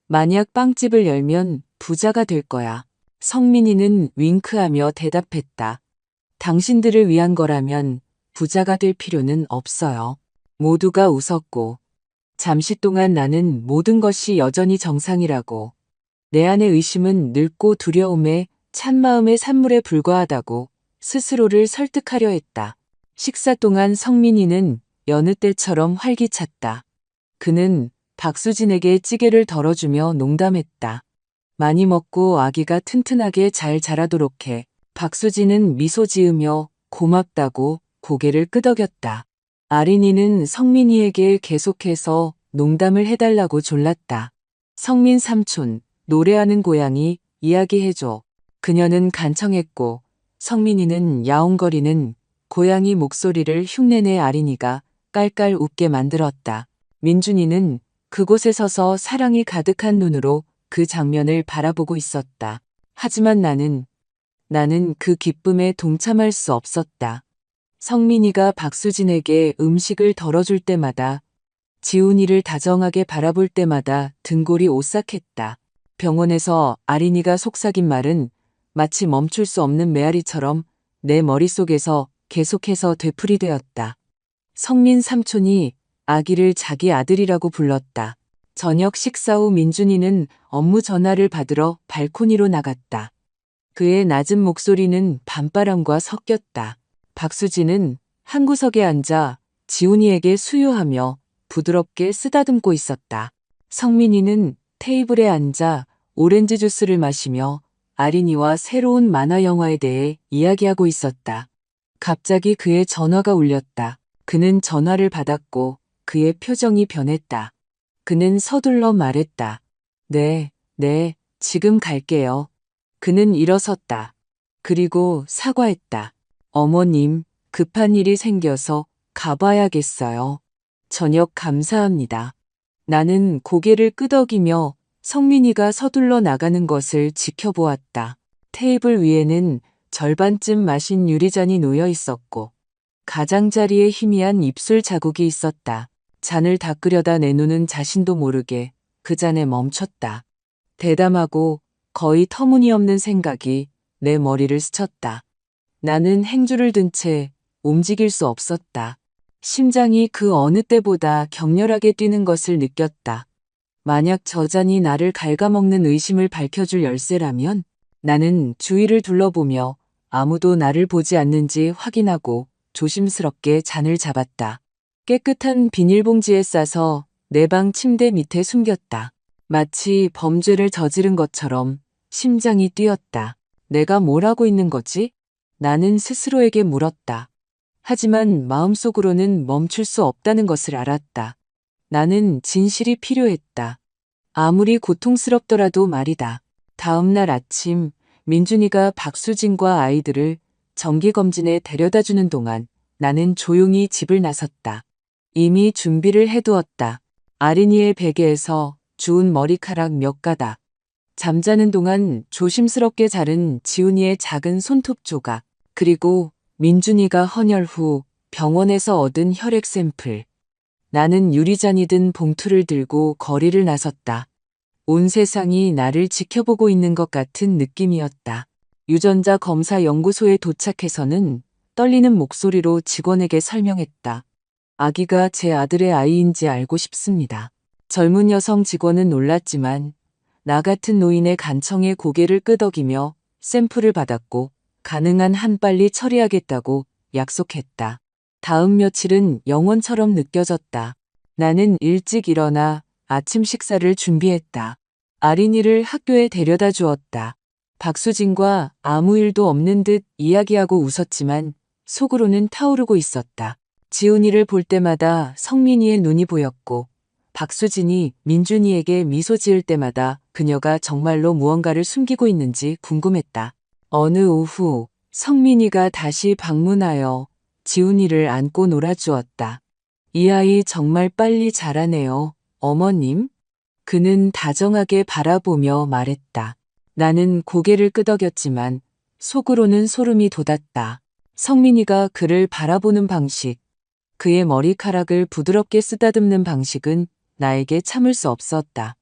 만약 빵집을 열면 부자가 될 거야. 성민이는 윙크하며 대답했다. 당신들을 위한 거라면 부자가 될 필요는 없어요. 모두가 웃었고 잠시 동안 나는 모든 것이 여전히 정상이라고, 내 안의 의심은 늙고 두려움에 찬 마음의 산물에 불과하다고 스스로를 설득하려 했다. 식사 동안 성민이는 여느 때처럼 활기찼다. 그는 박수진에게 찌개를 덜어주며 농담했다. 많이 먹고 아기가 튼튼하게 잘 자라도록 해. 박수진은 미소 지으며 고맙다고 고개를 끄덕였다. 아린이는 성민이에게 계속해서 농담을 해달라고 졸랐다. 성민 삼촌, 노래하는 고양이 이야기해줘. 그녀는 간청했고 성민이는 야옹거리는 고양이 목소리를 흉내내 아린이가 깔깔 웃게 만들었다. 민준이는 그곳에 서서 사랑이 가득한 눈으로 그 장면을 바라보고 있었다. 하지만 나는 그 기쁨에 동참할 수 없었다. 성민이가 박수진에게 음식을 덜어줄 때마다, 지훈이를 다정하게 바라볼 때마다 등골이 오싹했다. 병원에서 아린이가 속삭인 말은 마치 멈출 수 없는 메아리처럼 내 머릿속에서 계속해서 되풀이되었다. 성민 삼촌이 아기를 자기 아들이라고 불렀다. 저녁 식사 후 민준이는 업무 전화를 받으러 발코니로 나갔다. 그의 낮은 목소리는 밤바람과 섞였다. 박수진은 한 구석에 앉아 지훈이에게 수유하며 부드럽게 쓰다듬고 있었다. 성민이는 테이블에 앉아 오렌지 주스를 마시며 아린이와 새로운 만화 영화에 대해 이야기하고 있었다. 갑자기 그의 전화가 울렸다. 그는 전화를 받았고 그의 표정이 변했다. 그는 서둘러 말했다. 네, 지금 갈게요. 그는 일어섰다. 그리고 사과했다. 어머님, 급한 일이 생겨서 가봐야겠어요. 저녁 감사합니다. 나는 고개를 끄덕이며 성민이가 서둘러 나가는 것을 지켜보았다. 테이블 위에는 절반쯤 마신 유리잔이 놓여 있었고 가장자리에 희미한 입술 자국이 있었다. 잔을 닦으려다 내 눈은 자신도 모르게 그 잔에 멈췄다. 대담하고 거의 터무니없는 생각이 내 머리를 스쳤다. 나는 행주를 든 채 움직일 수 없었다. 심장이 그 어느 때보다 격렬하게 뛰는 것을 느꼈다. 만약 저 잔이 나를 갉아먹는 의심을 밝혀줄 열쇠라면 나는 주위를 둘러보며 아무도 나를 보지 않는지 확인하고 조심스럽게 잔을 잡았다. 깨끗한 비닐봉지에 싸서 내 방 침대 밑에 숨겼다. 마치 범죄를 저지른 것처럼 심장이 뛰었다. 내가 뭘 하고 있는 거지? 나는 스스로에게 물었다. 하지만 마음속으로는 멈출 수 없다는 것을 알았다. 나는 진실이 필요했다. 아무리 고통스럽더라도 말이다. 다음 날 아침 민준이가 박수진과 아이들을 정기검진에 데려다주는 동안 나는 조용히 집을 나섰다. 이미 준비를 해두었다. 아린이의 베개에서 주운 머리카락 몇 가닥. 잠자는 동안 조심스럽게 자른 지훈이의 작은 손톱 조각. 그리고 민준이가 헌혈 후 병원에서 얻은 혈액 샘플. 나는 유리잔이 든 봉투를 들고 거리를 나섰다. 온 세상이 나를 지켜보고 있는 것 같은 느낌이었다. 유전자 검사 연구소에 도착해서는 떨리는 목소리로 직원에게 설명했다. 아기가 제 아들의 아이인지 알고 싶습니다. 젊은 여성 직원은 놀랐지만 나 같은 노인의 간청에 고개를 끄덕이며 샘플을 받았고 가능한 한 빨리 처리하겠다고 약속했다. 다음 며칠은 영원처럼 느껴졌다. 나는 일찍 일어나 아침 식사를 준비했다. 아린이를 학교에 데려다 주었다. 박수진과 아무 일도 없는 듯 이야기하고 웃었지만 속으로는 타오르고 있었다. 지훈이를 볼 때마다 성민이의 눈이 보였고 박수진이 민준이에게 미소 지을 때마다 그녀가 정말로 무언가를 숨기고 있는지 궁금했다. 어느 오후 성민이가 다시 방문하여 지훈이를 안고 놀아주었다. 이 아이 정말 빨리 자라네요, 어머님. 그는 다정하게 바라보며 말했다. 나는 고개를 끄덕였지만 속으로는 소름이 돋았다. 성민이가 그를 바라보는 방식, 그의 머리카락을 부드럽게 쓰다듬는 방식은 나에게 참을 수 없었다.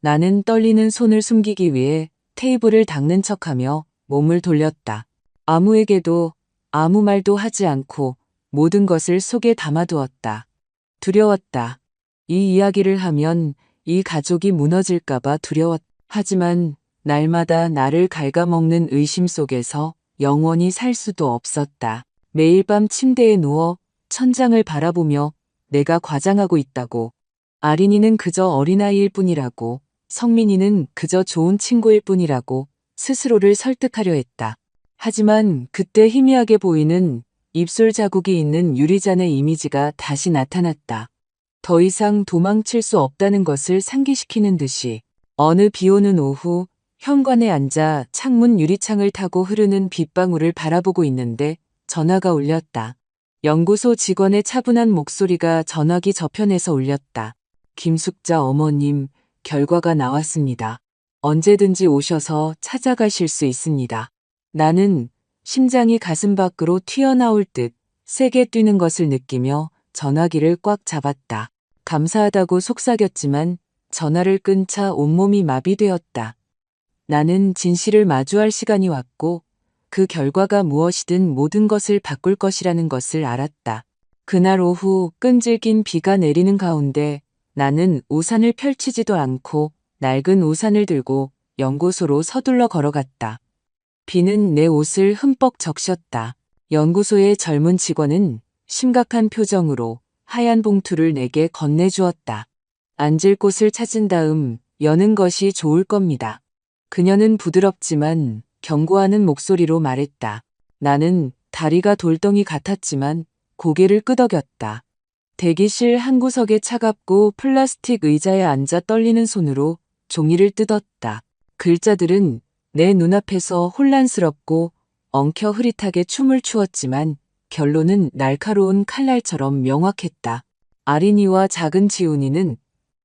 나는 떨리는 손을 숨기기 위해 테이블을 닦는 척하며 몸을 돌렸다. 아무에게도 아무 말도 하지 않고 모든 것을 속에 담아두었다. 두려웠다. 이 이야기를 하면 이 가족이 무너질까봐 두려웠다. 하지만 날마다 나를 갉아먹는 의심 속에서 영원히 살 수도 없었다. 매일 밤 침대에 누워 천장을 바라보며 내가 과장하고 있다고. 아린이는 그저 어린아이일 뿐이라고. 성민이는 그저 좋은 친구일 뿐이라고 스스로를 설득하려 했다. 하지만 그때 희미하게 보이는 입술 자국이 있는 유리잔의 이미지가 다시 나타났다. 더 이상 도망칠 수 없다는 것을 상기시키는 듯이. 어느 비오는 오후 현관에 앉아 창문 유리창을 타고 흐르는 빗방울을 바라보고 있는데 전화가 울렸다. 연구소 직원의 차분한 목소리가 전화기 저편에서 울렸다. 김숙자 어머님, 결과가 나왔습니다. 언제든지 오셔서 찾아가실 수 있습니다. 나는 심장이 가슴 밖으로 튀어나올 듯 세게 뛰는 것을 느끼며 전화기를 꽉 잡았다. 감사하다고 속삭였지만 전화를 끈 차 온몸이 마비되었다. 나는 진실을 마주할 시간이 왔고 그 결과가 무엇이든 모든 것을 바꿀 것이라는 것을 알았다. 그날 오후 끈질긴 비가 내리는 가운데 나는 우산을 펼치지도 않고 낡은 우산을 들고 연구소로 서둘러 걸어갔다. 비는 내 옷을 흠뻑 적셨다. 연구소의 젊은 직원은 심각한 표정으로 하얀 봉투를 내게 건네주었다. 앉을 곳을 찾은 다음 여는 것이 좋을 겁니다. 그녀는 부드럽지만 경고하는 목소리로 말했다. 나는 다리가 돌덩이 같았지만 고개를 끄덕였다. 대기실 한 구석의 차갑고 플라스틱 의자에 앉아 떨리는 손으로 종이를 뜯었다. 글자들은 내 눈앞에서 혼란스럽고 엉켜 흐릿하게 춤을 추었지만 결론은 날카로운 칼날처럼 명확했다. 아린이와 작은 지훈이는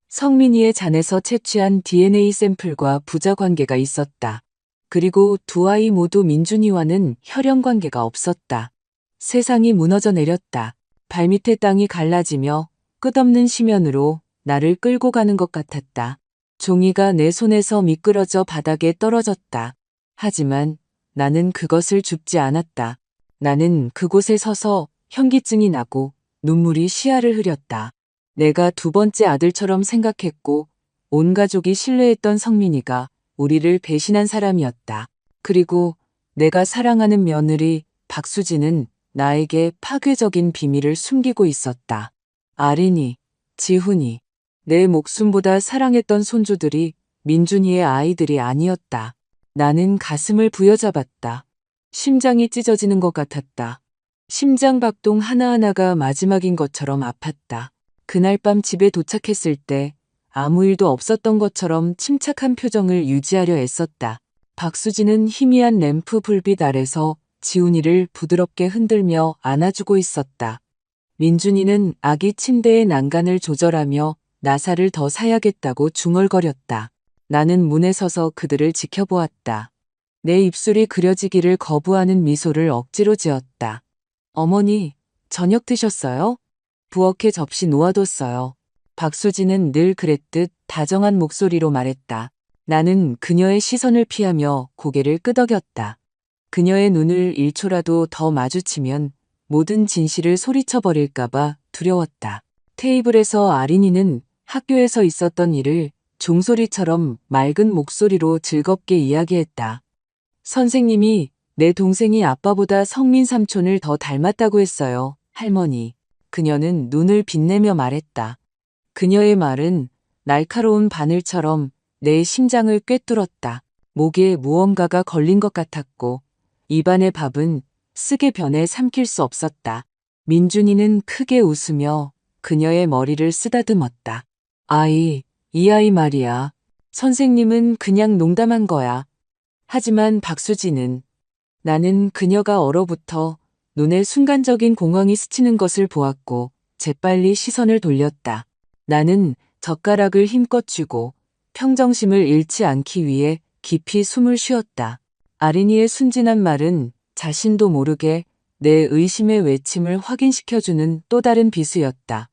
성민이의 잔에서 채취한 DNA 샘플과 부자관계가 있었다. 그리고 두 아이 모두 민준이와는 혈연 관계가 없었다. 세상이 무너져 내렸다. 발밑의 땅이 갈라지며 끝없는 심연으로 나를 끌고 가는 것 같았다. 종이가 내 손에서 미끄러져 바닥에 떨어졌다. 하지만 나는 그것을 줍지 않았다. 나는 그곳에 서서 현기증이 나고 눈물이 시야를 흐렸다. 내가 두 번째 아들처럼 생각했고 온 가족이 신뢰했던 성민이가 우리를 배신한 사람이었다. 그리고 내가 사랑하는 며느리 박수진은 나에게 파괴적인 비밀을 숨기고 있었다. 아린이, 지훈이, 내 목숨보다 사랑했던 손주들이 민준이의 아이들이 아니었다. 나는 가슴을 부여잡았다. 심장이 찢어지는 것 같았다. 심장 박동 하나하나가 마지막인 것처럼 아팠다. 그날 밤 집에 도착했을 때 아무 일도 없었던 것처럼 침착한 표정을 유지하려 애썼다. 박수진은 희미한 램프 불빛 아래서 지훈이를 부드럽게 흔들며 안아주고 있었다. 민준이는 아기 침대의 난간을 조절하며 나사를 더 사야겠다고 중얼거렸다. 나는 문에 서서 그들을 지켜보았다. 내 입술이 그려지기를 거부하는 미소를 억지로 지었다. 어머니, 저녁 드셨어요? 부엌에 접시 놓아뒀어요. 박수진은 늘 그랬듯 다정한 목소리로 말했다. 나는 그녀의 시선을 피하며 고개를 끄덕였다. 그녀의 눈을 1초라도 더 마주치면 모든 진실을 소리쳐버릴까봐 두려웠다. 테이블에서 아린이는 학교에서 있었던 일을 종소리처럼 맑은 목소리로 즐겁게 이야기했다. 선생님이 내 동생이 아빠보다 성민 삼촌을 더 닮았다고 했어요, 할머니. 그녀는 눈을 빛내며 말했다. 그녀의 말은 날카로운 바늘처럼 내 심장을 꿰뚫었다. 목에 무언가가 걸린 것 같았고 입안의 밥은 쓰게 변해 삼킬 수 없었다. 민준이는 크게 웃으며 그녀의 머리를 쓰다듬었다. 이 아이 말이야. 선생님은 그냥 농담한 거야. 하지만 박수진은 나는 그녀가 얼어붙어 눈에 순간적인 공황이 스치는 것을 보았고 재빨리 시선을 돌렸다. 나는 젓가락을 힘껏 쥐고 평정심을 잃지 않기 위해 깊이 숨을 쉬었다. 아린이의 순진한 말은 자신도 모르게 내 의심의 외침을 확인시켜주는 또 다른 비수였다.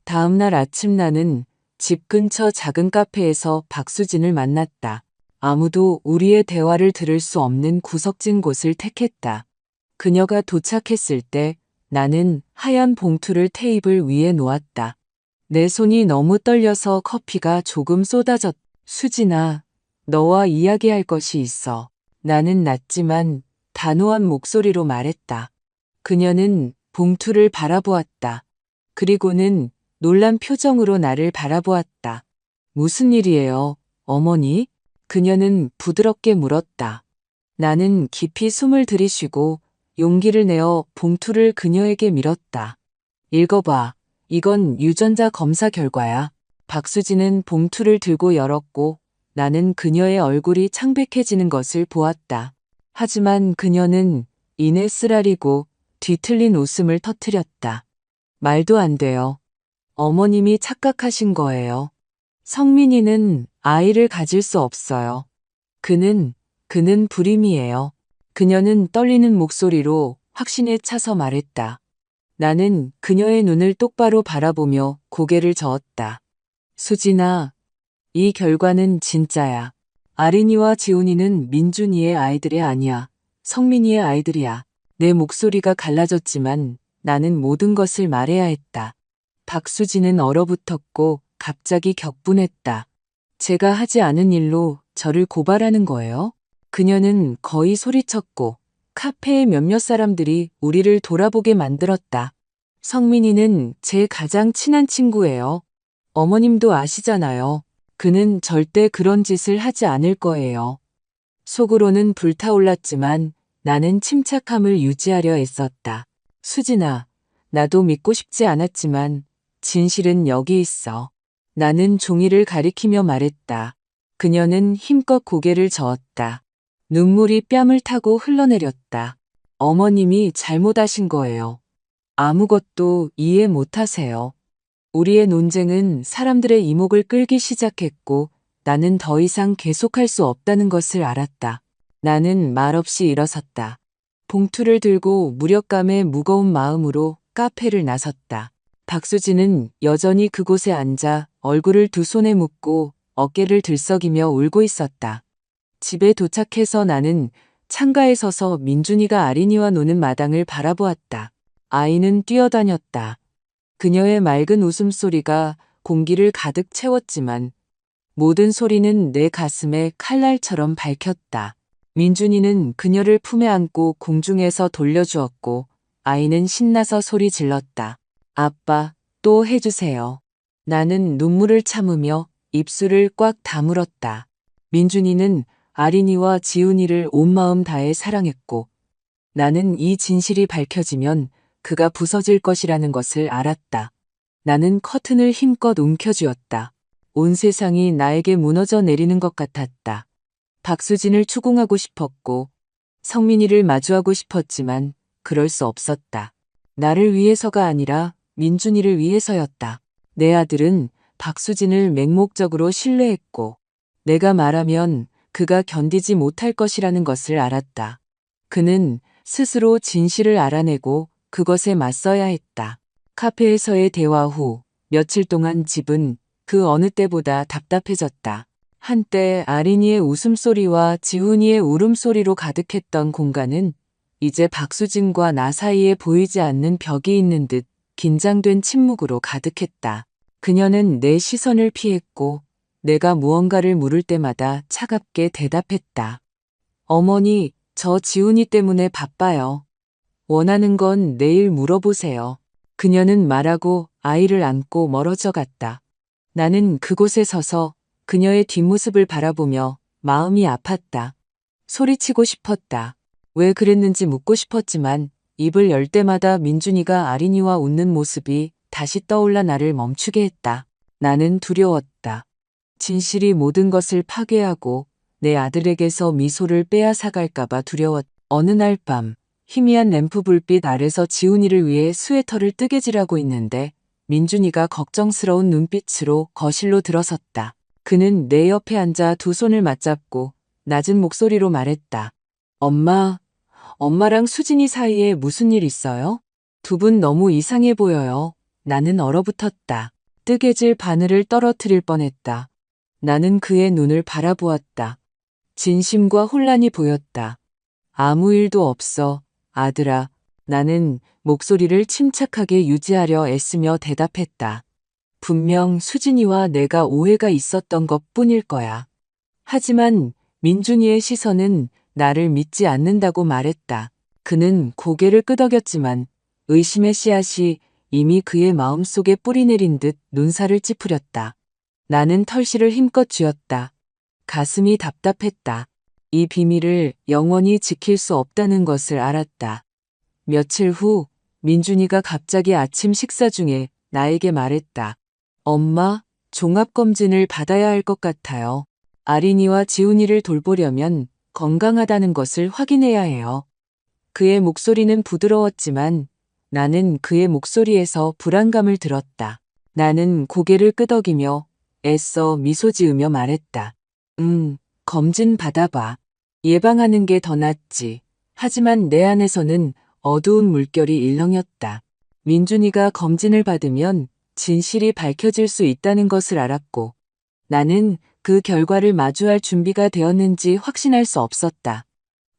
다음 날 아침 나는 집 근처 작은 카페에서 박수진을 만났다. 아무도 우리의 대화를 들을 수 없는 구석진 곳을 택했다. 그녀가 도착했을 때 나는 하얀 봉투를 테이블 위에 놓았다. 내 손이 너무 떨려서 커피가 조금 쏟아졌다. 수진아, 너와 이야기할 것이 있어. 나는 낮지만 단호한 목소리로 말했다. 그녀는 봉투를 바라보았다. 그리고는 놀란 표정으로 나를 바라보았다. 무슨 일이에요, 어머니? 그녀는 부드럽게 물었다. 나는 깊이 숨을 들이쉬고 용기를 내어 봉투를 그녀에게 밀었다. 읽어봐. 이건 유전자 검사 결과야. 박수진은 봉투를 들고 열었고 나는 그녀의 얼굴이 창백해지는 것을 보았다. 하지만 그녀는 이내 쓰라리고 뒤틀린 웃음을 터뜨렸다. 말도 안 돼요. 어머님이 착각하신 거예요. 성민이는 아이를 가질 수 없어요. 그는 불임이에요. 그녀는 떨리는 목소리로 확신에 차서 말했다. 나는 그녀의 눈을 똑바로 바라보며 고개를 저었다. 수진아, 이 결과는 진짜야. 아린이와 지훈이는 민준이의 아이들이 아니야. 성민이의 아이들이야. 내 목소리가 갈라졌지만 나는 모든 것을 말해야 했다. 박수진은 얼어붙었고 갑자기 격분했다. 제가 하지 않은 일로 저를 고발하는 거예요? 그녀는 거의 소리쳤고 카페의 몇몇 사람들이 우리를 돌아보게 만들었다. 성민이는 제 가장 친한 친구예요. 어머님도 아시잖아요. 그는 절대 그런 짓을 하지 않을 거예요. 속으로는 불타올랐지만 나는 침착함을 유지하려 애썼다. 수진아, 나도 믿고 싶지 않았지만 진실은 여기 있어. 나는 종이를 가리키며 말했다. 그녀는 힘껏 고개를 저었다. 눈물이 뺨을 타고 흘러내렸다. 어머님이 잘못하신 거예요. 아무것도 이해 못하세요. 우리의 논쟁은 사람들의 이목을 끌기 시작했고 나는 더 이상 계속할 수 없다는 것을 알았다. 나는 말없이 일어섰다. 봉투를 들고 무력감에 무거운 마음으로 카페를 나섰다. 박수진은 여전히 그곳에 앉아 얼굴을 두 손에 묶고 어깨를 들썩이며 울고 있었다. 집에 도착해서 나는 창가에 서서 민준이가 아린이와 노는 마당을 바라보았다. 아이는 뛰어다녔다. 그녀의 맑은 웃음소리가 공기를 가득 채웠지만 모든 소리는 내 가슴에 칼날처럼 밝혔다. 민준이는 그녀를 품에 안고 공중에서 돌려주었고 아이는 신나서 소리 질렀다. 아빠, 또 해주세요. 나는 눈물을 참으며 입술을 꽉 다물었다. 민준이는 아린이와 지훈이를 온 마음 다해 사랑했고 나는 이 진실이 밝혀지면 그가 부서질 것이라는 것을 알았다. 나는 커튼을 힘껏 움켜쥐었다. 온 세상이 나에게 무너져 내리는 것 같았다. 박수진을 추궁하고 싶었고 성민이를 마주하고 싶었지만 그럴 수 없었다. 나를 위해서가 아니라 민준이를 위해서였다. 내 아들은 박수진을 맹목적으로 신뢰했고 내가 말하면 그가 견디지 못할 것이라는 것을 알았다. 그는 스스로 진실을 알아내고 그것에 맞서야 했다. 카페에서의 대화 후 며칠 동안 집은 그 어느 때보다 답답해졌다. 한때 아린이의 웃음소리와 지훈이의 울음소리로 가득했던 공간은 이제 박수진과 나 사이에 보이지 않는 벽이 있는 듯 긴장된 침묵으로 가득했다. 그녀는 내 시선을 피했고 내가 무언가를 물을 때마다 차갑게 대답했다. 어머니, 저 지훈이 때문에 바빠요. 원하는 건 내일 물어보세요. 그녀는 말하고 아이를 안고 멀어져 갔다. 나는 그곳에 서서 그녀의 뒷모습을 바라보며 마음이 아팠다. 소리치고 싶었다. 왜 그랬는지 묻고 싶었지만 입을 열 때마다 민준이가 아린이와 웃는 모습이 다시 떠올라 나를 멈추게 했다. 나는 두려웠다. 진실이 모든 것을 파괴하고 내 아들에게서 미소를 빼앗아갈까봐 두려웠다. 어느 날 밤 희미한 램프 불빛 아래서 지훈이를 위해 스웨터를 뜨개질하고 있는데 민준이가 걱정스러운 눈빛으로 거실로 들어섰다. 그는 내 옆에 앉아 두 손을 맞잡고 낮은 목소리로 말했다. 엄마랑 수진이 사이에 무슨 일 있어요? 두 분 너무 이상해 보여요. 나는 얼어붙었다. 뜨개질 바늘을 떨어뜨릴 뻔했다. 나는 그의 눈을 바라보았다. 진심과 혼란이 보였다. 아무 일도 없어, 아들아. 나는 목소리를 침착하게 유지하려 애쓰며 대답했다. 분명 수진이와 내가 오해가 있었던 것뿐일 거야. 하지만 민준이의 시선은 나를 믿지 않는다고 말했다. 그는 고개를 끄덕였지만 의심의 씨앗이 이미 그의 마음속에 뿌리내린 듯 눈살을 찌푸렸다. 나는 털실을 힘껏 쥐었다. 가슴이 답답했다. 이 비밀을 영원히 지킬 수 없다는 것을 알았다. 며칠 후 민준이가 갑자기 아침 식사 중에 나에게 말했다. 엄마, 종합검진을 받아야 할 것 같아요. 아린이와 지훈이를 돌보려면 건강하다는 것을 확인해야 해요. 그의 목소리는 부드러웠지만 나는 그의 목소리에서 불안감을 들었다. 나는 고개를 끄덕이며 애써 미소 지으며 말했다. 검진 받아봐. 예방하는 게 더 낫지. 하지만 내 안에서는 어두운 물결이 일렁였다. 민준이가 검진을 받으면 진실이 밝혀질 수 있다는 것을 알았고 나는 그 결과를 마주할 준비가 되었는지 확신할 수 없었다.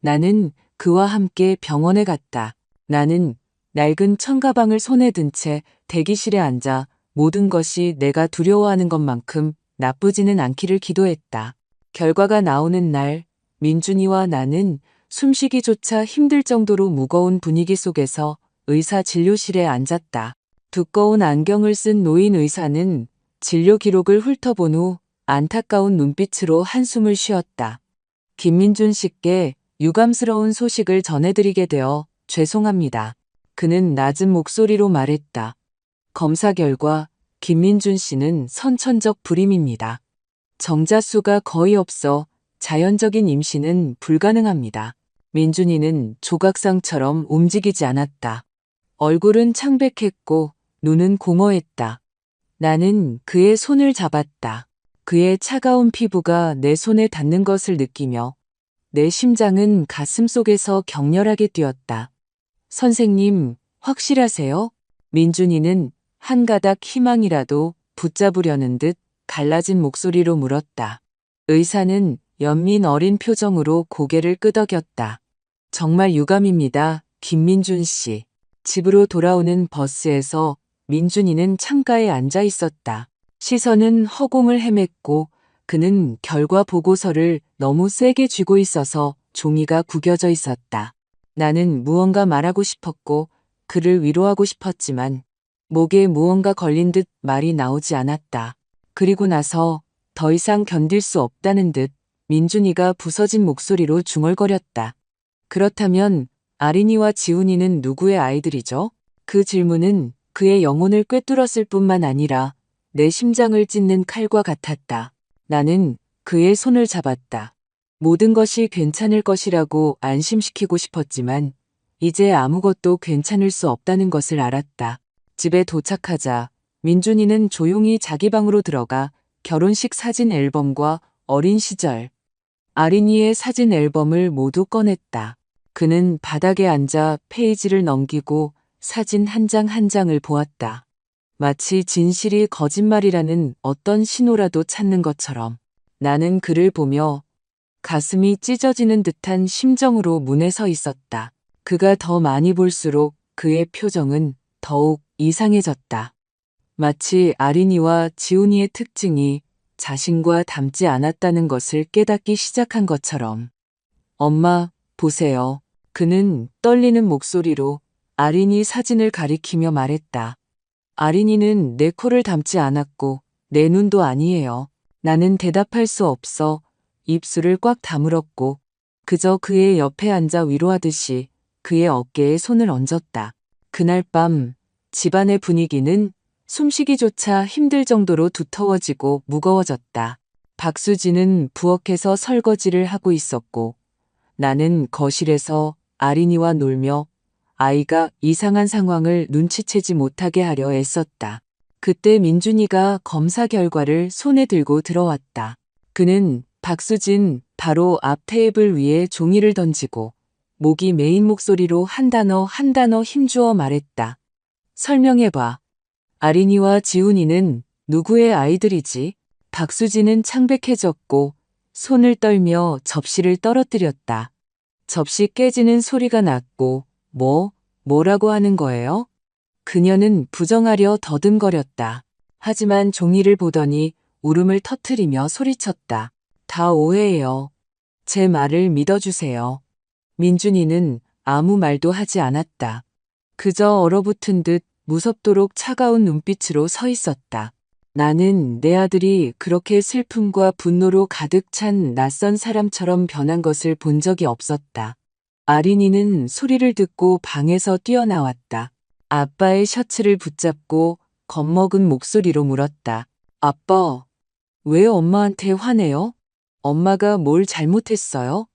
나는 그와 함께 병원에 갔다. 나는 낡은 청가방을 손에 든 채 대기실에 앉아 모든 것이 내가 두려워하는 것만큼 나쁘지는 않기를 기도했다. 결과가 나오는 날 민준이와 나는 숨쉬기조차 힘들 정도로 무거운 분위기 속에서 의사 진료실에 앉았다. 두꺼운 안경을 쓴 노인 의사는 진료 기록을 훑어본 후 안타까운 눈빛으로 한숨을 쉬었다. 김민준 씨께 유감스러운 소식을 전해드리게 되어 죄송합니다. 그는 낮은 목소리로 말했다. 검사 결과 김민준 씨는 선천적 불임입니다. 정자수가 거의 없어 자연적인 임신은 불가능합니다. 민준이는 조각상처럼 움직이지 않았다. 얼굴은 창백했고 눈은 공허했다. 나는 그의 손을 잡았다. 그의 차가운 피부가 내 손에 닿는 것을 느끼며 내 심장은 가슴 속에서 격렬하게 뛰었다. 선생님, 확실하세요? 민준이는 한 가닥 희망이라도 붙잡으려는 듯 갈라진 목소리로 물었다. 의사는 연민 어린 표정으로 고개를 끄덕였다. 정말 유감입니다, 김민준 씨. 집으로 돌아오는 버스에서 민준이는 창가에 앉아 있었다. 시선은 허공을 헤맸고 그는 결과 보고서를 너무 세게 쥐고 있어서 종이가 구겨져 있었다. 나는 무언가 말하고 싶었고 그를 위로하고 싶었지만 목에 무언가 걸린 듯 말이 나오지 않았다. 그리고 나서 더 이상 견딜 수 없다는 듯 민준이가 부서진 목소리로 중얼거렸다. 그렇다면 아린이와 지훈이는 누구의 아이들이죠? 그 질문은 그의 영혼을 꿰뚫었을 뿐만 아니라 내 심장을 찢는 칼과 같았다. 나는 그의 손을 잡았다. 모든 것이 괜찮을 것이라고 안심시키고 싶었지만 이제 아무것도 괜찮을 수 없다는 것을 알았다. 집에 도착하자 민준이는 조용히 자기 방으로 들어가 결혼식 사진 앨범과 어린 시절 아린이의 사진 앨범을 모두 꺼냈다. 그는 바닥에 앉아 페이지를 넘기고 사진 한 장 한 장을 보았다. 마치 진실이 거짓말이라는 어떤 신호라도 찾는 것처럼 나는 그를 보며 가슴이 찢어지는 듯한 심정으로 문에 서 있었다. 그가 더 많이 볼수록 그의 표정은 더욱 이상해졌다. 마치 아린이와 지훈이의 특징이 자신과 닮지 않았다는 것을 깨닫기 시작한 것처럼. 엄마, 보세요. 그는 떨리는 목소리로 아린이 사진을 가리키며 말했다. 아린이는 내 코를 닮지 않았고 내 눈도 아니에요. 나는 대답할 수 없어 입술을 꽉 다물었고 그저 그의 옆에 앉아 위로하듯이 그의 어깨에 손을 얹었다. 그날 밤 집안의 분위기는 숨쉬기조차 힘들 정도로 두터워지고 무거워졌다. 박수진은 부엌에서 설거지를 하고 있었고 나는 거실에서 아린이와 놀며 아이가 이상한 상황을 눈치채지 못하게 하려 애썼다. 그때 민준이가 검사 결과를 손에 들고 들어왔다. 그는 박수진 바로 앞 테이블 위에 종이를 던지고 목이 메인 목소리로 한 단어 한 단어 힘주어 말했다. 설명해봐. 아린이와 지훈이는 누구의 아이들이지? 박수진은 창백해졌고 손을 떨며 접시를 떨어뜨렸다. 접시 깨지는 소리가 났고 뭐라고 하는 거예요? 그녀는 부정하려 더듬거렸다. 하지만 종이를 보더니 울음을 터트리며 소리쳤다. 다 오해예요. 제 말을 믿어주세요. 민준이는 아무 말도 하지 않았다. 그저 얼어붙은 듯 무섭도록 차가운 눈빛으로 서 있었다. 나는 내 아들이 그렇게 슬픔과 분노로 가득 찬 낯선 사람처럼 변한 것을 본 적이 없었다. 아린이는 소리를 듣고 방에서 뛰어나왔다. 아빠의 셔츠를 붙잡고 겁먹은 목소리로 물었다. 아빠, 왜 엄마한테 화내요? 엄마가 뭘 잘못했어요?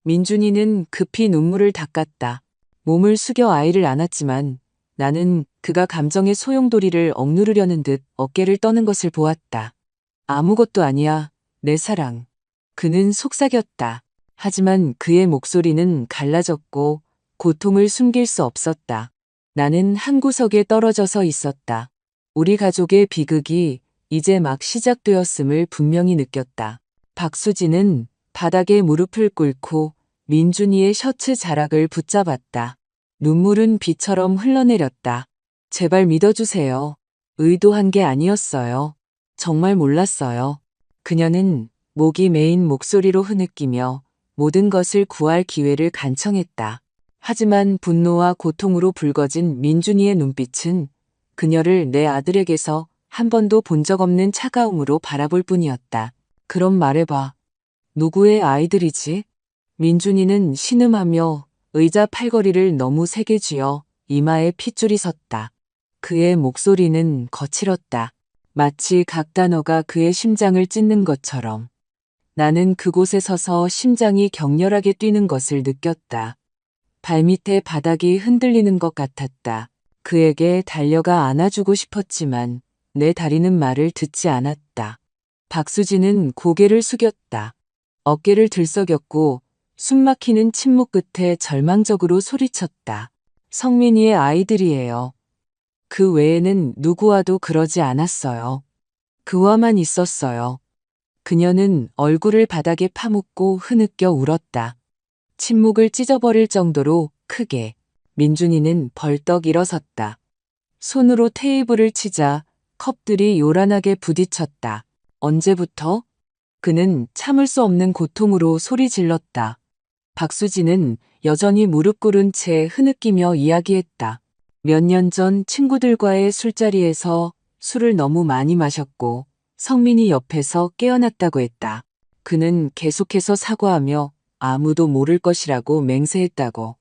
민준이는 급히 눈물을 닦았다. 몸을 숙여 아이를 안았지만 나는 그가 감정의 소용돌이를 억누르려는 듯 어깨를 떠는 것을 보았다. 아무것도 아니야, 내 사랑. 그는 속삭였다. 하지만 그의 목소리는 갈라졌고 고통을 숨길 수 없었다. 나는 한 구석에 떨어져서 있었다. 우리 가족의 비극이 이제 막 시작되었음을 분명히 느꼈다. 박수진은 바닥에 무릎을 꿇고 민준이의 셔츠 자락을 붙잡았다. 눈물은 비처럼 흘러내렸다. 제발 믿어주세요. 의도한 게 아니었어요. 정말 몰랐어요. 그녀는 목이 메인 목소리로 흐느끼며 모든 것을 구할 기회를 간청했다. 하지만 분노와 고통으로 붉어진 민준이의 눈빛은 그녀를 내 아들에게서 한 번도 본 적 없는 차가움으로 바라볼 뿐이었다. 그럼 말해봐. 누구의 아이들이지? 민준이는 신음하며 의자 팔걸이를 너무 세게 쥐어 이마에 핏줄이 섰다. 그의 목소리는 거칠었다. 마치 각 단어가 그의 심장을 찢는 것처럼. 나는 그곳에 서서 심장이 격렬하게 뛰는 것을 느꼈다. 발밑에 바닥이 흔들리는 것 같았다. 그에게 달려가 안아주고 싶었지만 내 다리는 말을 듣지 않았다. 박수진은 고개를 숙였다. 어깨를 들썩였고 숨막히는 침묵 끝에 절망적으로 소리쳤다. 성민이의 아이들이에요. 그 외에는 누구와도 그러지 않았어요. 그와만 있었어요. 그녀는 얼굴을 바닥에 파묻고 흐느껴 울었다. 침묵을 찢어버릴 정도로 크게. 민준이는 벌떡 일어섰다. 손으로 테이블을 치자 컵들이 요란하게 부딪혔다. 언제부터? 그는 참을 수 없는 고통으로 소리 질렀다. 박수진은 여전히 무릎 꿇은 채 흐느끼며 이야기했다. 몇 년 전 친구들과의 술자리에서 술을 너무 많이 마셨고 성민이 옆에서 깨어났다고 했다. 그는 계속해서 사과하며 아무도 모를 것이라고 맹세했다고.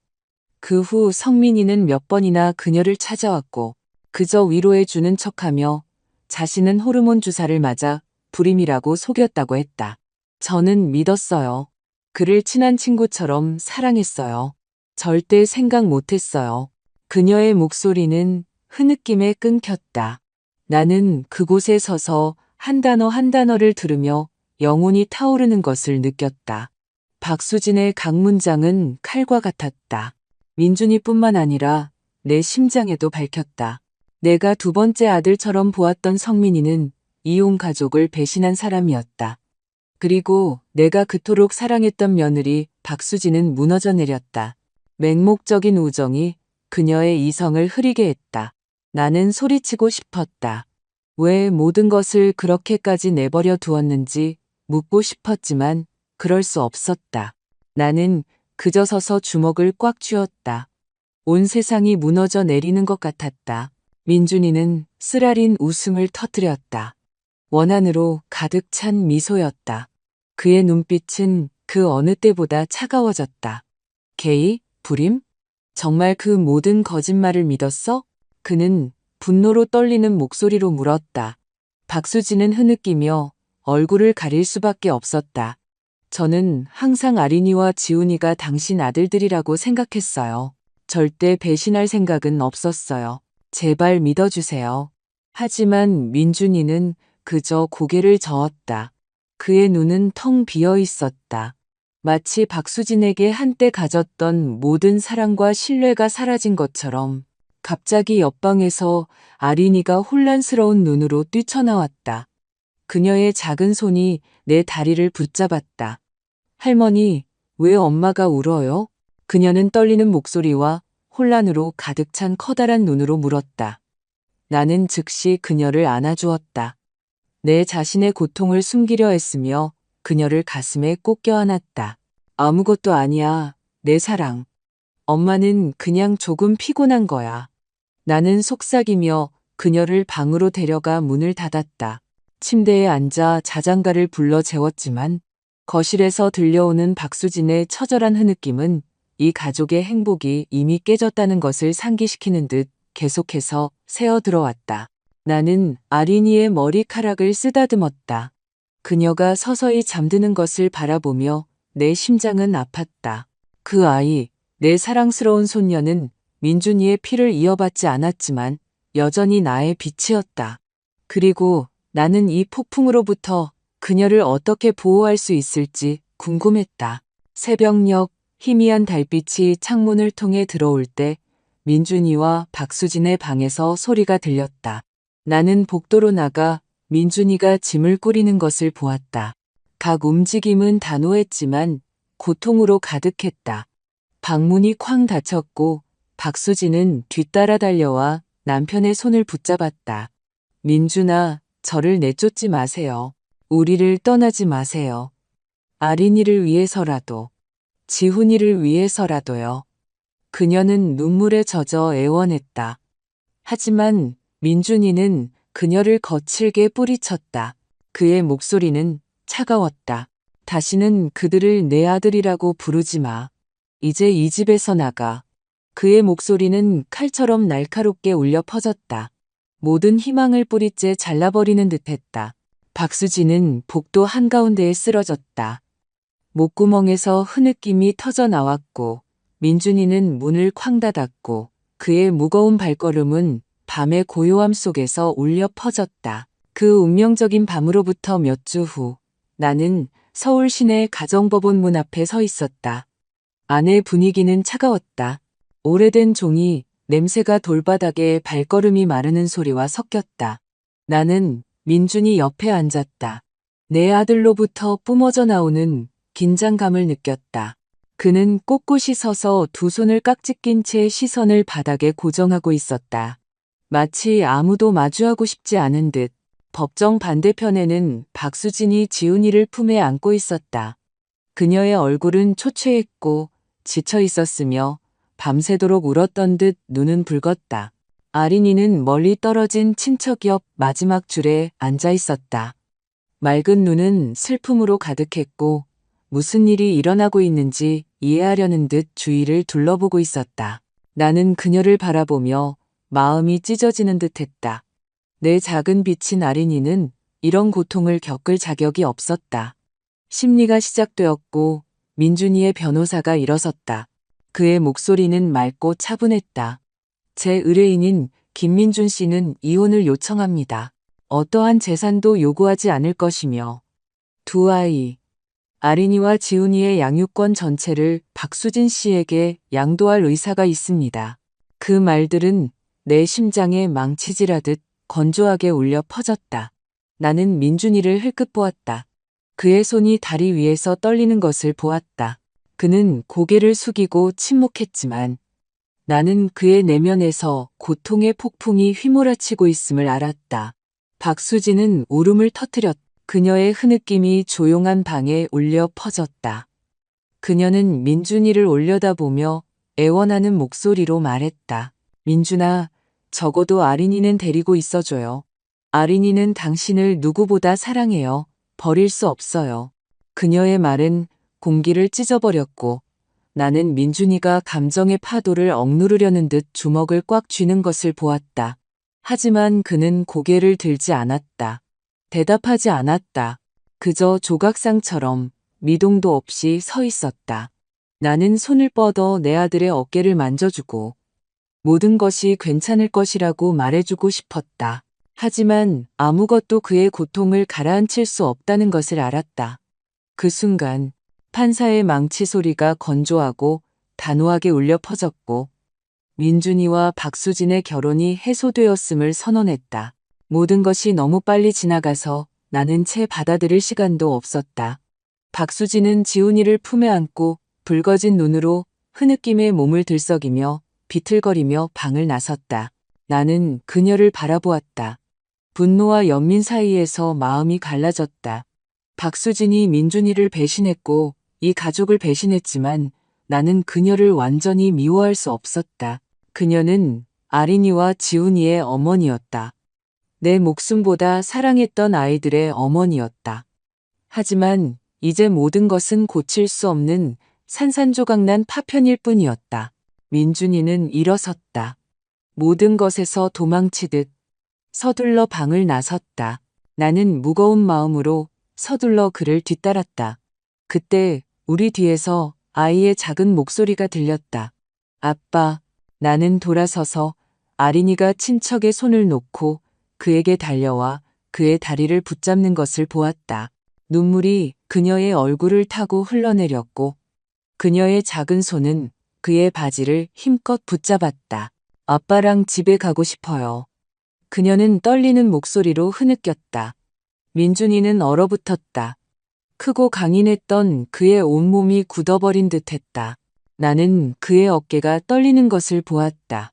그 후 성민이는 몇 번이나 그녀를 찾아왔고 그저 위로해주는 척하며 자신은 호르몬 주사를 맞아 불임이라고 속였다고 했다. 저는 믿었어요. 그를 친한 친구처럼 사랑했어요. 절대 생각 못했어요. 그녀의 목소리는 흐느낌에 끊겼다. 나는 그곳에 서서 한 단어 한 단어를 들으며 영혼이 타오르는 것을 느꼈다. 박수진의 각 문장은 칼과 같았다. 민준이뿐만 아니라 내 심장에도 밝혔다. 내가 두 번째 아들처럼 보았던 성민이는 이혼 가족을 배신한 사람이었다. 그리고 내가 그토록 사랑했던 며느리 박수진은 무너져 내렸다. 맹목적인 우정이 그녀의 이성을 흐리게 했다. 나는 소리치고 싶었다. 왜 모든 것을 그렇게까지 내버려 두었는지 묻고 싶었지만 그럴 수 없었다. 나는 그저 서서 주먹을 꽉 쥐었다. 온 세상이 무너져 내리는 것 같았다. 민준이는 쓰라린 웃음을 터뜨렸다. 원한으로 가득 찬 미소였다. 그의 눈빛은 그 어느 때보다 차가워졌다. 개의? 불임? 정말 그 모든 거짓말을 믿었어? 그는 분노로 떨리는 목소리로 물었다. 박수진은 흐느끼며 얼굴을 가릴 수밖에 없었다. 저는 항상 아린이와 지훈이가 당신 아들들이라고 생각했어요. 절대 배신할 생각은 없었어요. 제발 믿어주세요. 하지만 민준이는 그저 고개를 저었다. 그의 눈은 텅 비어 있었다. 마치 박수진에게 한때 가졌던 모든 사랑과 신뢰가 사라진 것처럼. 갑자기 옆방에서 아린이가 혼란스러운 눈으로 뛰쳐나왔다. 그녀의 작은 손이 내 다리를 붙잡았다. 할머니, 왜 엄마가 울어요? 그녀는 떨리는 목소리와 혼란으로 가득 찬 커다란 눈으로 물었다. 나는 즉시 그녀를 안아주었다. 내 자신의 고통을 숨기려 했으며 그녀를 가슴에 꼭 껴안았다. 아무것도 아니야, 내 사랑. 엄마는 그냥 조금 피곤한 거야. 나는 속삭이며 그녀를 방으로 데려가 문을 닫았다. 침대에 앉아 자장가를 불러 재웠지만 거실에서 들려오는 박수진의 처절한 흐느낌은 이 가족의 행복이 이미 깨졌다는 것을 상기시키는 듯 계속해서 새어 들어왔다. 나는 아린이의 머리카락을 쓰다듬었다. 그녀가 서서히 잠드는 것을 바라보며 내 심장은 아팠다. 그 아이, 내 사랑스러운 손녀는 민준이의 피를 이어받지 않았지만 여전히 나의 빛이었다. 그리고 나는 이 폭풍으로부터 그녀를 어떻게 보호할 수 있을지 궁금했다. 새벽녘 희미한 달빛이 창문을 통해 들어올 때 민준이와 박수진의 방에서 소리가 들렸다. 나는 복도로 나가 민준이가 짐을 꾸리는 것을 보았다. 각 움직임은 단호했지만 고통으로 가득했다. 방문이 쾅 닫혔고 박수진은 뒤따라 달려와 남편의 손을 붙잡았다. 민준아, 저를 내쫓지 마세요. 우리를 떠나지 마세요. 아린이를 위해서라도, 지훈이를 위해서라도요. 그녀는 눈물에 젖어 애원했다. 하지만 민준이는 그녀를 거칠게 뿌리쳤다. 그의 목소리는 차가웠다. 다시는 그들을 내 아들이라고 부르지 마. 이제 이 집에서 나가. 그의 목소리는 칼처럼 날카롭게 울려 퍼졌다. 모든 희망을 뿌리째 잘라버리는 듯했다. 박수진은 복도 한가운데에 쓰러졌다. 목구멍에서 흐느낌이 터져 나왔고 민준이는 문을 쾅 닫았고 그의 무거운 발걸음은 밤의 고요함 속에서 울려 퍼졌다. 그 운명적인 밤으로부터 몇 주 후 나는 서울 시내 가정법원 문 앞에 서 있었다. 안의 분위기는 차가웠다. 오래된 종이, 냄새가 돌바닥에 발걸음이 마르는 소리와 섞였다. 나는 민준이 옆에 앉았다. 내 아들로부터 뿜어져 나오는 긴장감을 느꼈다. 그는 꼿꼿이 서서 두 손을 깍지 낀 채 시선을 바닥에 고정하고 있었다. 마치 아무도 마주하고 싶지 않은 듯. 법정 반대편에는 박수진이 지훈이를 품에 안고 있었다. 그녀의 얼굴은 초췌했고 지쳐 있었으며 밤새도록 울었던 듯 눈은 붉었다. 아린이는 멀리 떨어진 친척 옆 마지막 줄에 앉아 있었다. 맑은 눈은 슬픔으로 가득했고 무슨 일이 일어나고 있는지 이해하려는 듯 주위를 둘러보고 있었다. 나는 그녀를 바라보며 마음이 찢어지는 듯 했다. 내 작은 빛인 아린이는 이런 고통을 겪을 자격이 없었다. 심리가 시작되었고 민준이의 변호사가 일어섰다. 그의 목소리는 맑고 차분했다. 제 의뢰인인 김민준 씨는 이혼을 요청합니다. 어떠한 재산도 요구하지 않을 것이며 두 아이, 아린이와 지훈이의 양육권 전체를 박수진 씨에게 양도할 의사가 있습니다. 그 말들은 내 심장에 망치질하듯 건조하게 울려 퍼졌다. 나는 민준이를 흘끗 보았다. 그의 손이 다리 위에서 떨리는 것을 보았다. 그는 고개를 숙이고 침묵했지만 나는 그의 내면에서 고통의 폭풍이 휘몰아치고 있음을 알았다. 박수진은 울음을 터뜨렸다. 그녀의 흐느낌이 조용한 방에 울려 퍼졌다. 그녀는 민준이를 올려다보며 애원하는 목소리로 말했다. 민준아, 적어도 아린이는 데리고 있어줘요. 아린이는 당신을 누구보다 사랑해요. 버릴 수 없어요. 그녀의 말은 공기를 찢어버렸고 나는 민준이가 감정의 파도를 억누르려는 듯 주먹을 꽉 쥐는 것을 보았다. 하지만 그는 고개를 들지 않았다. 대답하지 않았다. 그저 조각상처럼 미동도 없이 서 있었다. 나는 손을 뻗어 내 아들의 어깨를 만져주고 모든 것이 괜찮을 것이라고 말해주고 싶었다. 하지만 아무것도 그의 고통을 가라앉힐 수 없다는 것을 알았다. 그 순간 판사의 망치 소리가 건조하고 단호하게 울려 퍼졌고 민준이와 박수진의 결혼이 해소되었음을 선언했다. 모든 것이 너무 빨리 지나가서 나는 채 받아들일 시간도 없었다. 박수진은 지훈이를 품에 안고 붉어진 눈으로 흐느낌에 몸을 들썩이며 비틀거리며 방을 나섰다. 나는 그녀를 바라보았다. 분노와 연민 사이에서 마음이 갈라졌다. 박수진이 민준이를 배신했고 이 가족을 배신했지만 나는 그녀를 완전히 미워할 수 없었다. 그녀는 아린이와 지훈이의 어머니였다. 내 목숨보다 사랑했던 아이들의 어머니였다. 하지만 이제 모든 것은 고칠 수 없는 산산조각난 파편일 뿐이었다. 민준이는 일어섰다. 모든 것에서 도망치듯 서둘러 방을 나섰다. 나는 무거운 마음으로 서둘러 그를 뒤따랐다. 그때 우리 뒤에서 아이의 작은 목소리가 들렸다. 아빠. 나는 돌아서서 아린이가 친척의 손을 놓고 그에게 달려와 그의 다리를 붙잡는 것을 보았다. 눈물이 그녀의 얼굴을 타고 흘러내렸고 그녀의 작은 손은 그의 바지를 힘껏 붙잡았다. 아빠랑 집에 가고 싶어요. 그녀는 떨리는 목소리로 흐느꼈다. 민준이는 얼어붙었다. 크고 강인했던 그의 온몸이 굳어버린 듯했다. 나는 그의 어깨가 떨리는 것을 보았다.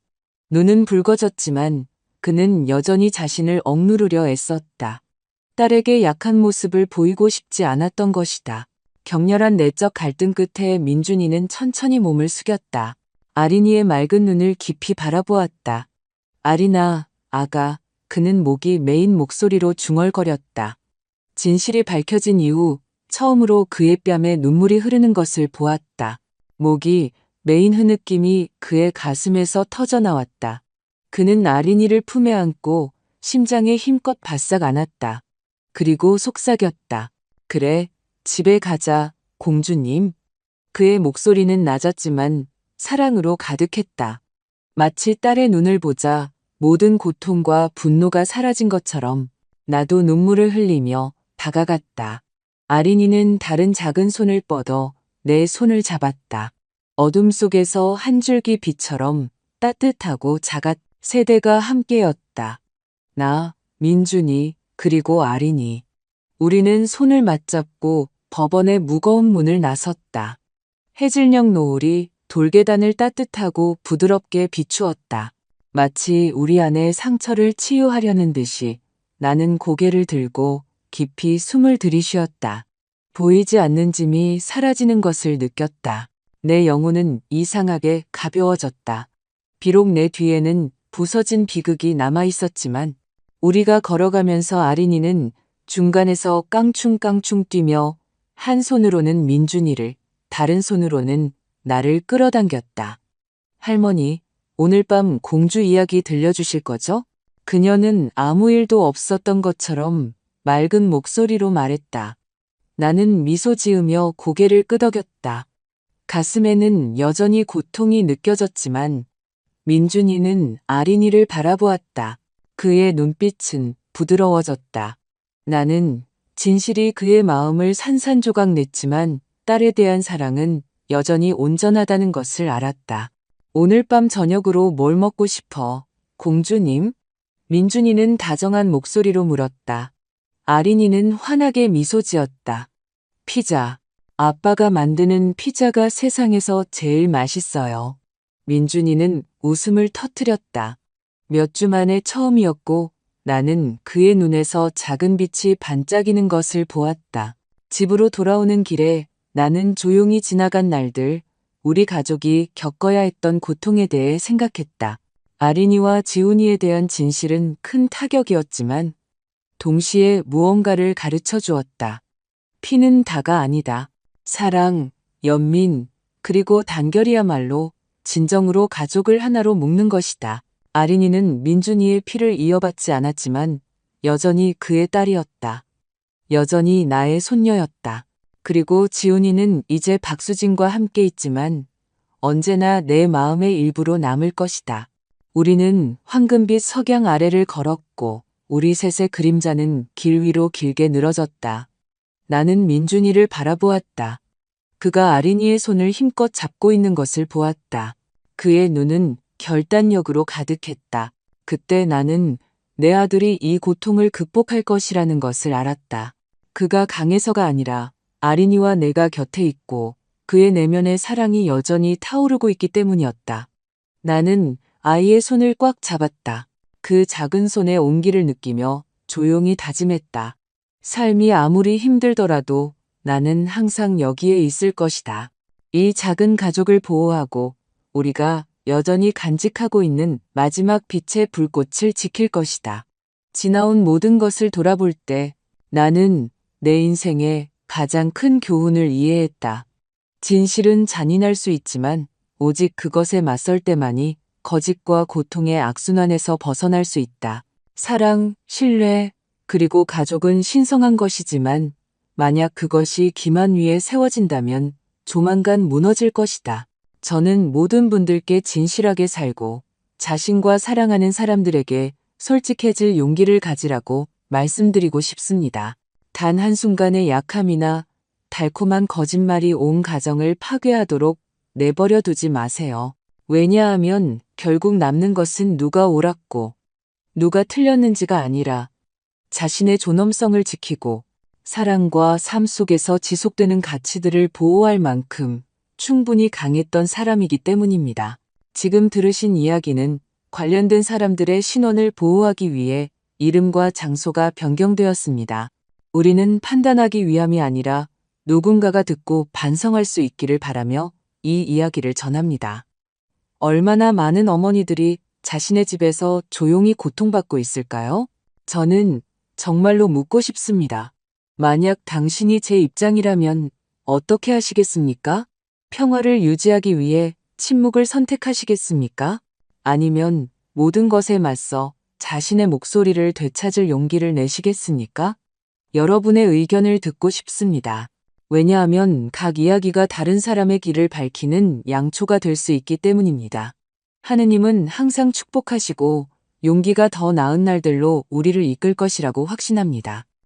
눈은 붉어졌지만 그는 여전히 자신을 억누르려 애썼다. 딸에게 약한 모습을 보이고 싶지 않았던 것이다. 격렬한 내적 갈등 끝에 민준이는 천천히 몸을 숙였다. 아린이의 맑은 눈을 깊이 바라보았다. 아린아, 아가. 그는 목이 메인 목소리로 중얼거렸다. 진실이 밝혀진 이후 처음으로 그의 뺨에 눈물이 흐르는 것을 보았다. 목이 메인 흐느낌이 그의 가슴에서 터져나왔다. 그는 아린이를 품에 안고 심장에 힘껏 바싹 안았다. 그리고 속삭였다. 그래, 집에 가자, 공주님. 그의 목소리는 낮았지만 사랑으로 가득했다. 마치 딸의 눈을 보자 모든 고통과 분노가 사라진 것처럼 나도 눈물을 흘리며 다가갔다. 아린이는 다른 작은 손을 뻗어 내 손을 잡았다. 어둠 속에서 한 줄기 빛처럼 따뜻하고 작았. 세대가 함께였다. 나, 민준이, 그리고 아린이. 우리는 손을 맞잡고 법원의 무거운 문을 나섰다. 해질녘 노을이 돌계단을 따뜻하고 부드럽게 비추었다. 마치 우리 안의 상처를 치유하려는 듯이 나는 고개를 들고 깊이 숨을 들이쉬었다. 보이지 않는 짐이 사라지는 것을 느꼈다. 내 영혼은 이상하게 가벼워졌다. 비록 내 뒤에는 부서진 비극이 남아 있었지만 우리가 걸어가면서 아린이는 중간에서 깡충깡충 뛰며 한 손으로는 민준이를, 다른 손으로는 나를 끌어당겼다. 할머니, 오늘 밤 공주 이야기 들려주실 거죠? 그녀는 아무 일도 없었던 것처럼 맑은 목소리로 말했다. 나는 미소 지으며 고개를 끄덕였다. 가슴에는 여전히 고통이 느껴졌지만 민준이는 아린이를 바라보았다. 그의 눈빛은 부드러워졌다. 나는 진실이 그의 마음을 산산조각 냈지만 딸에 대한 사랑은 여전히 온전하다는 것을 알았다. 오늘 밤 저녁으로 뭘 먹고 싶어, 공주님? 민준이는 다정한 목소리로 물었다. 아린이는 환하게 미소 지었다. 피자. 아빠가 만드는 피자가 세상에서 제일 맛있어요. 민준이는 웃음을 터뜨렸다. 몇 주 만에 처음이었고 나는 그의 눈에서 작은 빛이 반짝이는 것을 보았다. 집으로 돌아오는 길에 나는 조용히 지나간 날들, 우리 가족이 겪어야 했던 고통에 대해 생각했다. 아린이와 지훈이에 대한 진실은 큰 타격이었지만 동시에 무언가를 가르쳐 주었다. 피는 다가 아니다. 사랑, 연민, 그리고 단결이야말로 진정으로 가족을 하나로 묶는 것이다. 아린이는 민준이의 피를 이어받지 않았지만 여전히 그의 딸이었다. 여전히 나의 손녀였다. 그리고 지훈이는 이제 박수진과 함께 있지만 언제나 내 마음의 일부로 남을 것이다. 우리는 황금빛 석양 아래를 걸었고 우리 셋의 그림자는 길 위로 길게 늘어졌다. 나는 민준이를 바라보았다. 그가 아린이의 손을 힘껏 잡고 있는 것을 보았다. 그의 눈은 결단력으로 가득했다. 그때 나는 내 아들이 이 고통을 극복할 것이라는 것을 알았다. 그가 강해서가 아니라 아린이와 내가 곁에 있고 그의 내면의 사랑이 여전히 타오르고 있기 때문이었다. 나는 아이의 손을 꽉 잡았다. 그 작은 손의 온기를 느끼며 조용히 다짐했다. 삶이 아무리 힘들더라도 나는 항상 여기에 있을 것이다. 이 작은 가족을 보호하고 우리가 여전히 간직하고 있는 마지막 빛의 불꽃을 지킬 것이다. 지나온 모든 것을 돌아볼 때 나는 내 인생의 가장 큰 교훈을 이해했다. 진실은 잔인할 수 있지만 오직 그것에 맞설 때만이 거짓과 고통의 악순환에서 벗어날 수 있다. 사랑, 신뢰, 그리고 가족은 신성한 것이지만 만약 그것이 기만 위에 세워진다면 조만간 무너질 것이다. 저는 모든 분들께 진실하게 살고 자신과 사랑하는 사람들에게 솔직해질 용기를 가지라고 말씀드리고 싶습니다. 단 한순간의 약함이나 달콤한 거짓말이 온 가정을 파괴하도록 내버려 두지 마세요. 왜냐하면 결국 남는 것은 누가 옳았고 누가 틀렸는지가 아니라 자신의 존엄성을 지키고 사랑과 삶 속에서 지속되는 가치들을 보호할 만큼 충분히 강했던 사람이기 때문입니다. 지금 들으신 이야기는 관련된 사람들의 신원을 보호하기 위해 이름과 장소가 변경되었습니다. 우리는 판단하기 위함이 아니라 누군가가 듣고 반성할 수 있기를 바라며 이 이야기를 전합니다. 얼마나 많은 어머니들이 자신의 집에서 조용히 고통받고 있을까요? 저는 정말로 묻고 싶습니다. 만약 당신이 제 입장이라면 어떻게 하시겠습니까? 평화를 유지하기 위해 침묵을 선택하시겠습니까? 아니면 모든 것에 맞서 자신의 목소리를 되찾을 용기를 내시겠습니까? 여러분의 의견을 듣고 싶습니다. 왜냐하면 각 이야기가 다른 사람의 길을 밝히는 양초가 될 수 있기 때문입니다. 하느님은 항상 축복하시고 용기가 더 나은 날들로 우리를 이끌 것이라고 확신합니다.